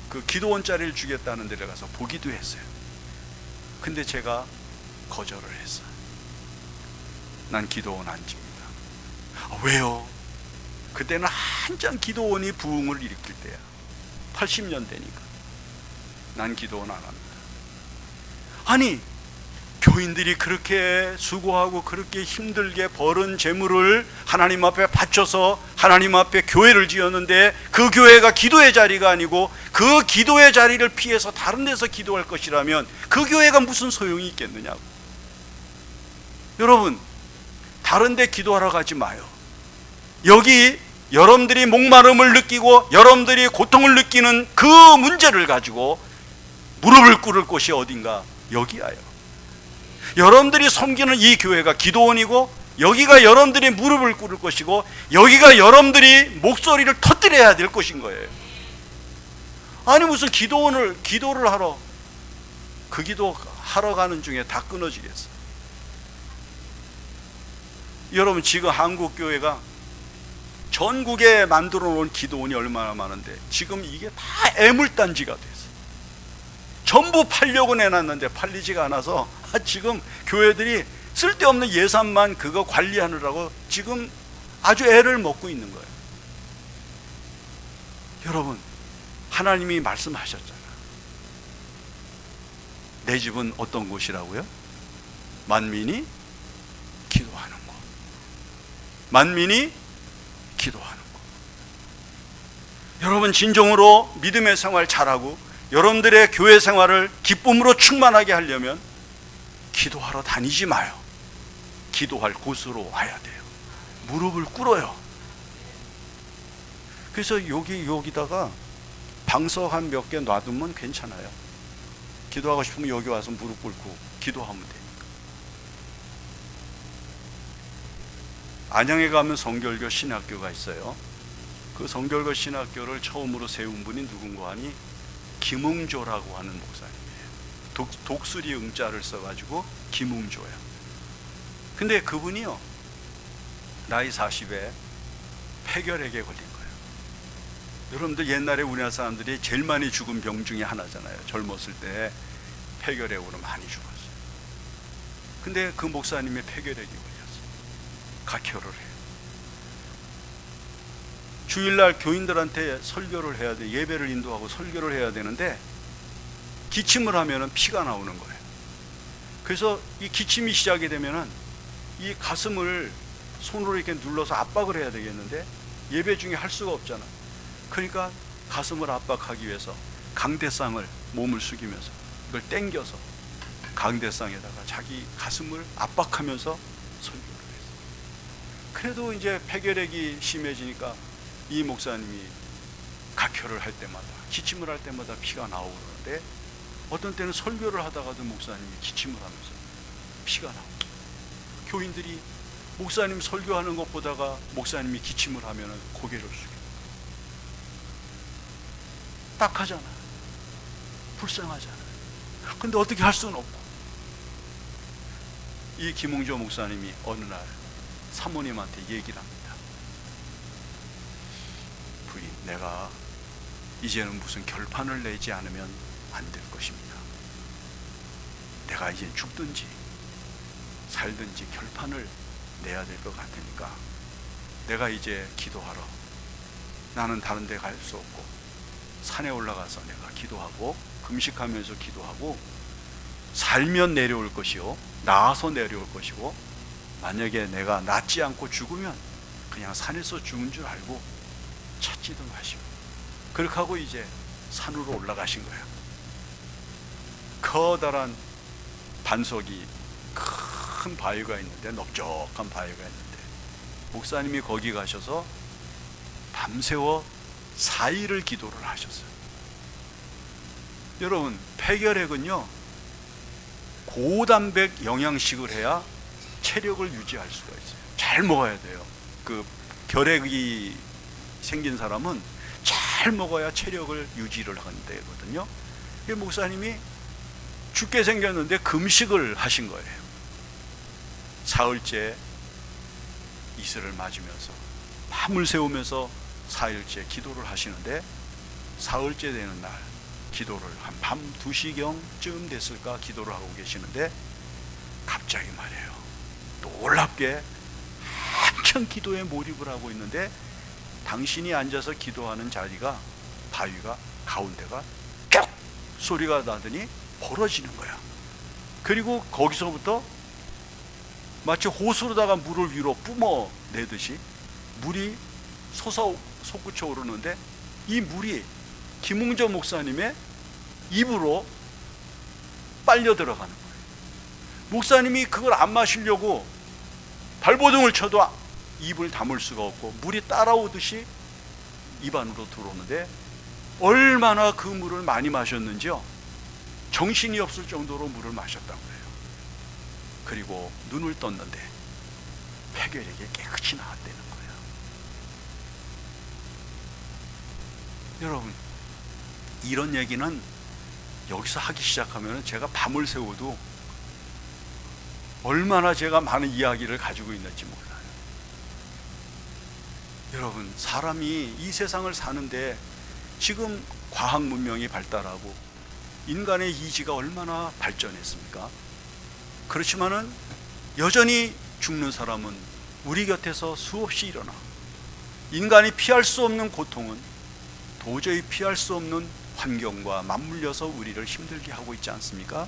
그 기도원짜리를 주겠다는 데를 가서 보기도 했어요. 근데 제가 거절을 했어요. 난 기도원 안 줍니다. 왜요? 그때는 한참 기도원이 부흥을 일으킬 때야. 80년대니까. 난 기도원 안 합니다. 아니, 교인들이 그렇게 수고하고 그렇게 힘들게 벌은 재물을 하나님 앞에 바쳐서 하나님 앞에 교회를 지었는데 그 교회가 기도의 자리가 아니고 그 기도의 자리를 피해서 다른 데서 기도할 것이라면 그 교회가 무슨 소용이 있겠느냐고. 여러분, 다른 데 기도하러 가지 마요. 여기 여러분들이 목마름을 느끼고 여러분들이 고통을 느끼는 그 문제를 가지고 무릎을 꿇을 곳이 어딘가? 여기야요. 여러분들이 섬기는 이 교회가 기도원이고 여기가 여러분들이 무릎을 꿇을 것이고 여기가 여러분들이 목소리를 터뜨려야 될 것인 거예요. 아니 무슨 기도를 하러, 그 기도 하러 가는 중에 다 끊어지겠어. 여러분, 지금 한국 교회가 전국에 만들어 놓은 기도원이 얼마나 많은데 지금 이게 다 애물단지가 됐어요. 전부 팔려고 내놨는데 팔리지가 않아서 지금 교회들이 쓸데없는 예산만 그거 관리하느라고 지금 아주 애를 먹고 있는 거예요. 여러분, 하나님이 말씀하셨잖아요. 내 집은 어떤 곳이라고요? 만민이 기도하는 곳. 만민이 기도하는 곳. 여러분, 진정으로 믿음의 생활 잘하고 여러분들의 교회 생활을 기쁨으로 충만하게 하려면 기도하러 다니지 마요. 기도할 곳으로 와야 돼요. 무릎을 꿇어요. 그래서 여기다가 방석 한 몇 개 놔두면 괜찮아요. 기도하고 싶으면 여기 와서 무릎 꿇고 기도하면 되니까. 안양에 가면 성결교 신학교가 있어요. 그 성결교 신학교를 처음으로 세운 분이 누군가 하니 김웅조라고 하는 목사님이에요. 독수리 응자를 써가지고 김웅조야. 근데 그분이요, 나이 40에 폐결핵에 걸린 거예요. 여러분들 옛날에 우리나라 사람들이 제일 많이 죽은 병 중에 하나잖아요. 젊었을 때 폐결핵으로 많이 죽었어요. 근데 그 목사님이 폐결핵이 걸렸어요. 각혈을 해요. 주일날 교인들한테 설교를 해야 돼. 예배를 인도하고 설교를 해야 되는데 기침을 하면 피가 나오는 거예요. 그래서 이 기침이 시작이 되면은 이 가슴을 손으로 이렇게 눌러서 압박을 해야 되겠는데 예배 중에 할 수가 없잖아. 그러니까 가슴을 압박하기 위해서 강대상을 몸을 숙이면서 이걸 당겨서 강대상에다가 자기 가슴을 압박하면서 설교를 했어요. 그래도 이제 폐결핵이 심해지니까 이 목사님이 각혈을 할 때마다, 기침을 할 때마다 피가 나오고 그러는데, 어떤 때는 설교를 하다가도 목사님이 기침을 하면서 피가 나오고, 교인들이 목사님 설교하는 것 보다가 목사님이 기침을 하면 고개를 숙여. 딱하잖아, 불쌍하잖아. 근데 어떻게 할 수는 없고, 이 김웅조 목사님이 어느 날 사모님한테 얘기를 합니다. 부인, 내가 이제는 무슨 결판을 내지 않으면 안 될 것입니다. 내가 이제 죽든지 살든지 결판을 내야 될 것 같으니까 내가 이제 기도하러, 나는 다른 데 갈 수 없고 산에 올라가서 내가 기도하고 금식하면서 기도하고, 살면 내려올 것이요, 나아서 내려올 것이고, 만약에 내가 낫지 않고 죽으면 그냥 산에서 죽은 줄 알고 찾지도 마시고, 그렇게 하고 이제 산으로 올라가신 거예요. 커다란 반석이, 큰 바위가 있는데, 넓적한 바위가 있는데, 목사님이 거기 가셔서 밤새워 4일을 기도를 하셨어요. 여러분, 폐결핵은요, 고단백 영양식을 해야 체력을 유지할 수가 있어요. 잘 먹어야 돼요. 그 결핵이 생긴 사람은 잘 먹어야 체력을 유지를 하는 데거든요. 목사님이 죽게 생겼는데 금식을 하신 거예요. 사흘째 이슬을 맞으면서 밤을 새우면서 4일째 기도를 하시는데, 사흘째 되는 날 기도를 한 밤 2시경쯤 됐을까 기도를 하고 계시는데, 갑자기 말이에요, 놀랍게 한참 기도에 몰입을 하고 있는데, 당신이 앉아서 기도하는 자리가, 바위가 가운데가 쭉 소리가 나더니 벌어지는 거야. 그리고 거기서부터 마치 호수로다가 물을 위로 뿜어내듯이 물이 솟구쳐 오르는데, 이 물이 김웅조 목사님의 입으로 빨려 들어가는 거예요. 목사님이 그걸 안 마시려고 발버둥을 쳐도 입을 다물 수가 없고, 물이 따라오듯이 입 안으로 들어오는데, 얼마나 그 물을 많이 마셨는지요, 정신이 없을 정도로 물을 마셨다고 해요. 그리고 눈을 떴는데 폐결핵이 깨끗이 나았다는 거예요. 여러분, 이런 얘기는 여기서 하기 시작하면 제가 밤을 새워도 얼마나 제가 많은 이야기를 가지고 있는지 몰라요. 여러분, 사람이 이 세상을 사는데 지금 과학 문명이 발달하고 인간의 이지가 얼마나 발전했습니까? 그렇지만은 여전히 죽는 사람은 우리 곁에서 수없이 일어나, 인간이 피할 수 없는 고통은 도저히 피할 수 없는 환경과 맞물려서 우리를 힘들게 하고 있지 않습니까?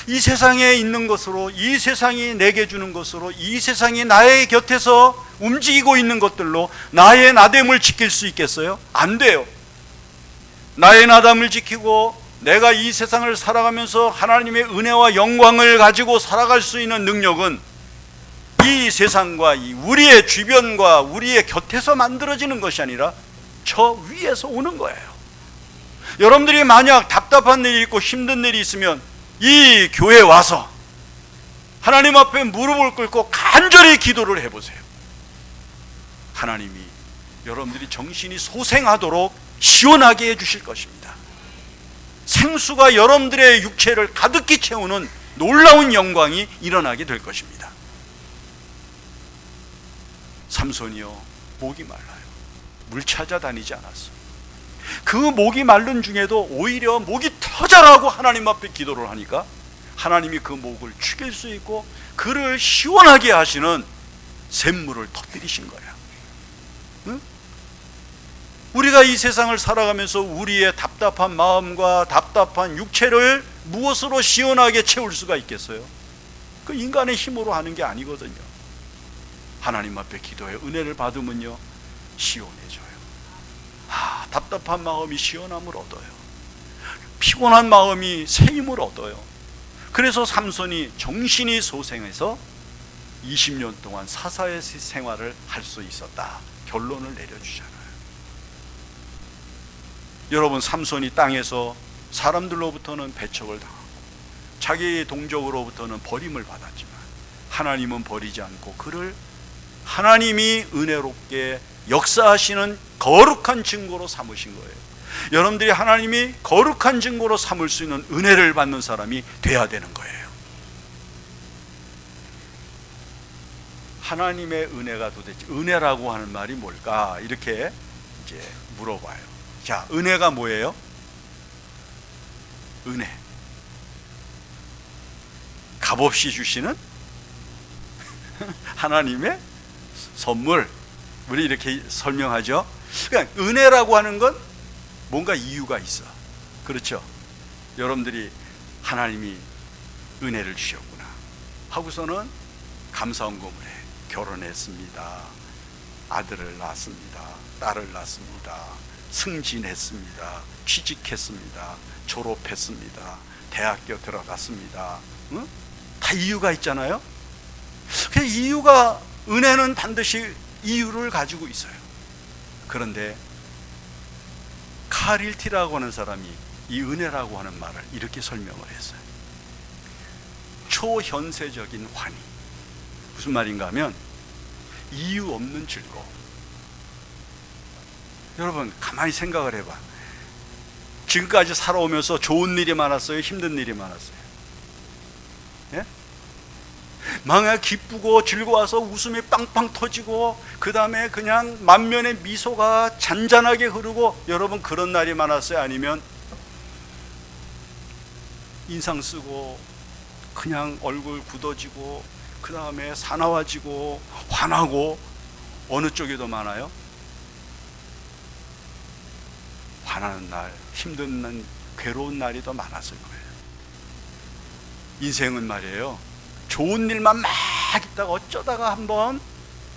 이 세상에 있는 것으로, 이 세상이 내게 주는 것으로, 이 세상이 나의 곁에서 움직이고 있는 것들로 나의 나됨을 지킬 수 있겠어요? 안 돼요. 나의 나됨을 지키고 내가 이 세상을 살아가면서 하나님의 은혜와 영광을 가지고 살아갈 수 있는 능력은 이 세상과 우리의 주변과 우리의 곁에서 만들어지는 것이 아니라 저 위에서 오는 거예요. 여러분들이 만약 답답한 일이 있고 힘든 일이 있으면 이 교회에 와서 하나님 앞에 무릎을 꿇고 간절히 기도를 해보세요. 하나님이 여러분들이 정신이 소생하도록 시원하게 해주실 것입니다. 생수가 여러분들의 육체를 가득히 채우는 놀라운 영광이 일어나게 될 것입니다. 삼손이요, 목이 말라요. 물 찾아다니지 않았어. 그 목이 마른 중에도 오히려 목이 터져라고 하나님 앞에 기도를 하니까 하나님이 그 목을 죽일 수 있고 그를 시원하게 하시는 샘물을 터뜨리신 거야. 응? 우리가 이 세상을 살아가면서 우리의 답답한 마음과 답답한 육체를 무엇으로 시원하게 채울 수가 있겠어요? 그 인간의 힘으로 하는 게 아니거든요. 하나님 앞에 기도해 은혜를 받으면요 시원해져요. 답답한 마음이 시원함을 얻어요. 피곤한 마음이 새 힘을 얻어요. 그래서 삼손이 정신이 소생해서 20년 동안 사사의 생활을 할 수 있었다, 결론을 내려주잖아요. 여러분, 삼손이 땅에서 사람들로부터는 배척을 당하고 자기 동족으로부터는 버림을 받았지만 하나님은 버리지 않고 그를 하나님이 은혜롭게 역사하시는 거룩한 증거로 삼으신 거예요. 여러분들이 하나님이 거룩한 증거로 삼을 수 있는 은혜를 받는 사람이 돼야 되는 거예요. 하나님의 은혜가 도대체 은혜라고 하는 말이 뭘까? 이렇게 이제 물어봐요. 자, 은혜가 뭐예요? 은혜, 값없이 주시는 하나님의 선물, 우리 이렇게 설명하죠. 그러니까 은혜라고 하는 건 뭔가 이유가 있어. 그렇죠? 여러분들이 하나님이 은혜를 주셨구나 하고서는 감사헌금을 해. 결혼했습니다, 아들을 낳았습니다, 딸을 낳았습니다, 승진했습니다, 취직했습니다, 졸업했습니다, 대학교 들어갔습니다. 응? 다 이유가 있잖아요. 그 이유가, 은혜는 반드시 이유를 가지고 있어요. 그런데 카릴티라고 하는 사람이 이 은혜라고 하는 말을 이렇게 설명을 했어요. 초현세적인 환희. 무슨 말인가 하면 이유 없는 즐거움. 여러분, 가만히 생각을 해봐. 지금까지 살아오면서 좋은 일이 많았어요? 힘든 일이 많았어요? 예? 망에 기쁘고 즐거워서 웃음이 빵빵 터지고 그 다음에 그냥 만면의 미소가 잔잔하게 흐르고, 여러분 그런 날이 많았어요? 아니면 인상 쓰고 그냥 얼굴 굳어지고 그 다음에 사나워지고 화나고, 어느 쪽이 더 많아요? 화나는 날, 힘든 날, 괴로운 날이 더 많았을 거예요. 인생은 말이에요, 좋은 일만 막 있다가 어쩌다가 한번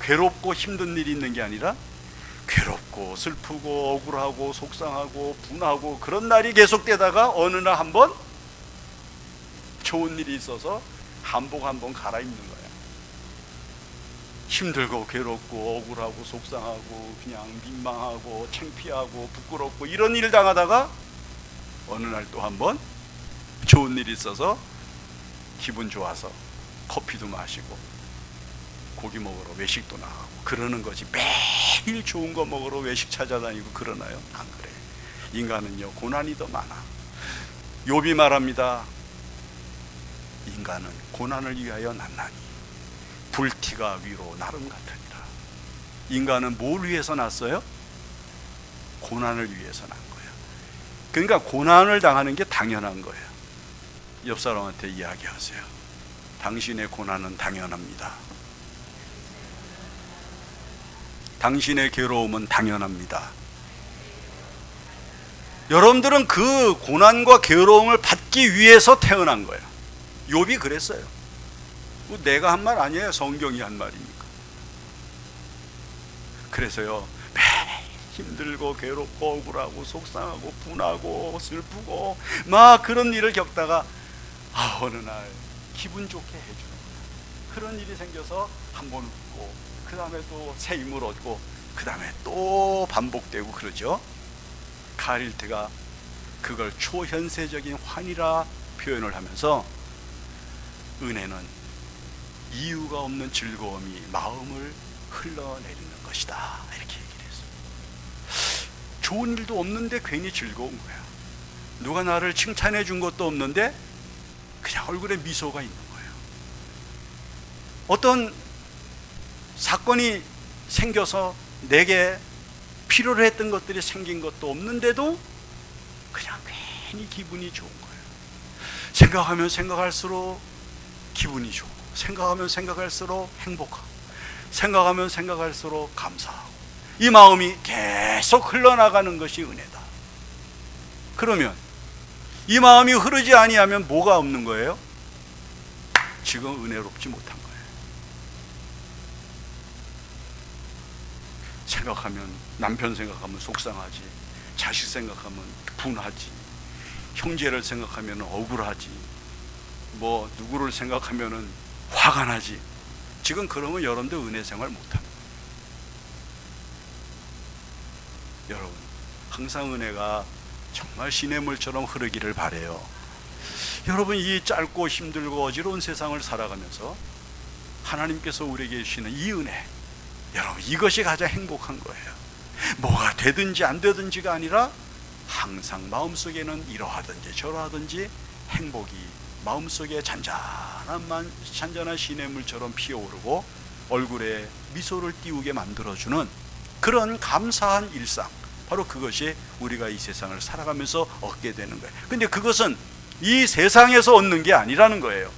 괴롭고 힘든 일이 있는 게 아니라 괴롭고 슬프고 억울하고 속상하고 분하고 그런 날이 계속되다가 어느 날 한번 좋은 일이 있어서 한복 한번 갈아입는 거야. 힘들고 괴롭고 억울하고 속상하고 그냥 민망하고 창피하고 부끄럽고 이런 일 당하다가 어느 날 또 한번 좋은 일이 있어서 기분 좋아서 커피도 마시고 고기 먹으러 외식도 나가고 그러는 거지. 매일 좋은 거 먹으러 외식 찾아다니고 그러나요? 안 그래. 인간은요, 고난이 더 많아. 욥이 말합니다. 인간은 고난을 위하여 났나니 불티가 위로 나름 같으니라. 인간은 뭘 위해서 났어요? 고난을 위해서 난 거예요. 그러니까 고난을 당하는 게 당연한 거예요. 옆 사람한테 이야기하세요. 당신의 고난은 당연합니다. 당신의 괴로움은 당연합니다. 여러분들은 그 고난과 괴로움을 받기 위해서 태어난 거예요. 욥이 그랬어요. 내가 한 말 아니에요. 성경이 한 말이니까. 그래서요, 매일 힘들고 괴롭고 억울하고 속상하고 분하고 슬프고 막 그런 일을 겪다가 어느 날 기분 좋게 해주는 거야. 그런 일이 생겨서 한번 웃고 그 다음에 또 새 힘을 얻고 그 다음에 또 반복되고 그러죠. 카릴트가 그걸 초현세적인 환희라 표현을 하면서 은혜는 이유가 없는 즐거움이 마음을 흘러내리는 것이다, 이렇게 얘기를 했어요. 좋은 일도 없는데 괜히 즐거운 거야. 누가 나를 칭찬해 준 것도 없는데 그냥 얼굴에 미소가 있는 거예요. 어떤 사건이 생겨서 내게 필요로 했던 것들이 생긴 것도 없는데도 그냥 괜히 기분이 좋은 거예요. 생각하면 생각할수록 기분이 좋고, 생각하면 생각할수록 행복하고, 생각하면 생각할수록 감사하고, 이 마음이 계속 흘러나가는 것이 은혜다. 그러면 이 마음이 흐르지 아니하면 뭐가 없는 거예요? 지금 은혜롭지 못한 거예요. 생각하면, 남편 생각하면 속상하지, 자식 생각하면 분하지, 형제를 생각하면 억울하지, 뭐 누구를 생각하면 화가 나지. 지금 그러면 여러분들 은혜 생활 못합니다. 여러분, 항상 은혜가 정말 시냇물처럼 흐르기를 바라요. 여러분, 이 짧고 힘들고 어지러운 세상을 살아가면서 하나님께서 우리에게 주시는 이 은혜, 여러분, 이것이 가장 행복한 거예요. 뭐가 되든지 안 되든지가 아니라 항상 마음속에는 이러하든지 저러하든지 행복이 마음속에 잔잔한 시냇물처럼 피어오르고 얼굴에 미소를 띄우게 만들어주는 그런 감사한 일상, 바로 그것이 우리가 이 세상을 살아가면서 얻게 되는 거예요. 근데 그것은 이 세상에서 얻는 게 아니라는 거예요.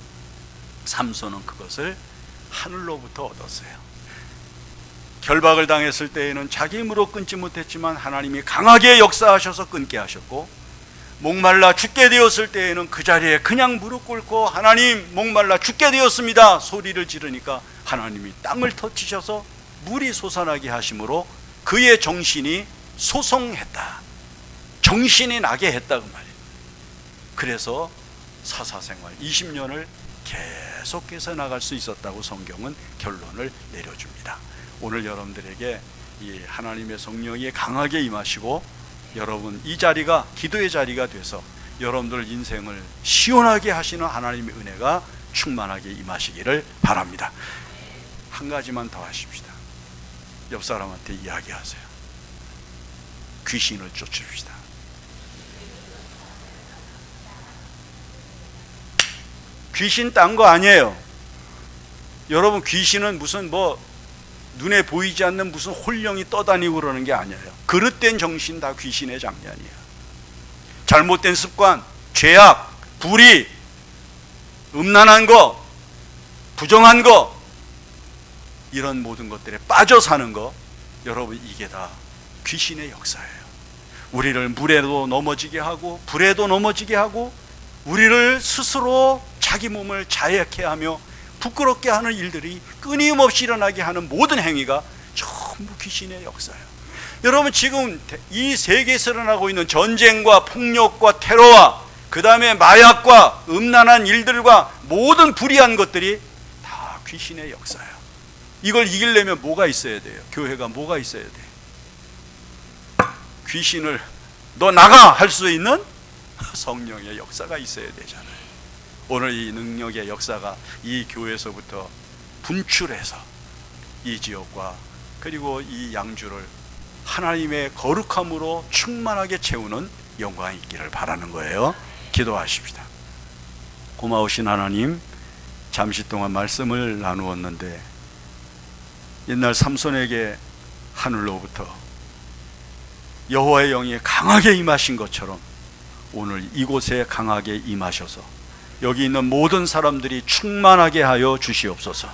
삼손은 그것을 하늘로부터 얻었어요. 결박을 당했을 때에는 자기 힘으로 끊지 못했지만 하나님이 강하게 역사하셔서 끊게 하셨고, 목말라 죽게 되었을 때에는 그 자리에 그냥 무릎 꿇고 하나님, 목말라 죽게 되었습니다 소리를 지르니까 하나님이 땅을 터치셔서 물이 솟아나게 하심으로 그의 정신이 소송했다, 정신이 나게 했다, 그 말이에요. 그래서 사사생활 20년을 계속해서 나갈 수 있었다고 성경은 결론을 내려줍니다. 오늘 여러분들에게 이 하나님의 성령이 강하게 임하시고, 여러분 이 자리가 기도의 자리가 돼서 여러분들 인생을 시원하게 하시는 하나님의 은혜가 충만하게 임하시기를 바랍니다. 한 가지만 더 하십시다. 옆 사람한테 이야기하세요. 귀신을 쫓읍시다. 귀신 딴 거 아니에요. 여러분, 귀신은 무슨 뭐 눈에 보이지 않는 무슨 홀령이 떠다니고 그러는 게 아니에요. 그릇된 정신 다 귀신의 장난이에요. 잘못된 습관, 죄악, 불의, 음란한 거, 부정한 거, 이런 모든 것들에 빠져 사는 거, 여러분 이게 다 귀신의 역사예요. 우리를 물에도 넘어지게 하고 불에도 넘어지게 하고 우리를 스스로 자기 몸을 자해케 하며 부끄럽게 하는 일들이 끊임없이 일어나게 하는 모든 행위가 전부 귀신의 역사예요. 여러분, 지금 이 세계에서 일어나고 있는 전쟁과 폭력과 테러와 그 다음에 마약과 음란한 일들과 모든 불의한 것들이 다 귀신의 역사예요. 이걸 이기려면 뭐가 있어야 돼요? 교회가 뭐가 있어야 돼요? 귀신을 너 나가 할 수 있는 성령의 역사가 있어야 되잖아요. 오늘 이 능력의 역사가 이 교회에서부터 분출해서 이 지역과 그리고 이 양주를 하나님의 거룩함으로 충만하게 채우는 영광이 있기를 바라는 거예요. 기도하십시다. 고마우신 하나님, 잠시 동안 말씀을 나누었는데 옛날 삼손에게 하늘로부터 여호와의 영이 강하게 임하신 것처럼 오늘 이곳에 강하게 임하셔서 여기 있는 모든 사람들이 충만하게 하여 주시옵소서.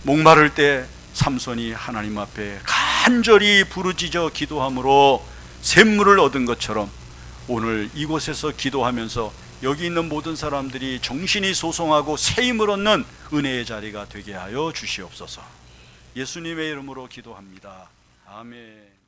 목마를 때 삼손이 하나님 앞에 간절히 부르짖어 기도함으로 샘물을 얻은 것처럼 오늘 이곳에서 기도하면서 여기 있는 모든 사람들이 정신이 소송하고 새 힘을 얻는 은혜의 자리가 되게 하여 주시옵소서. 예수님의 이름으로 기도합니다. 아멘.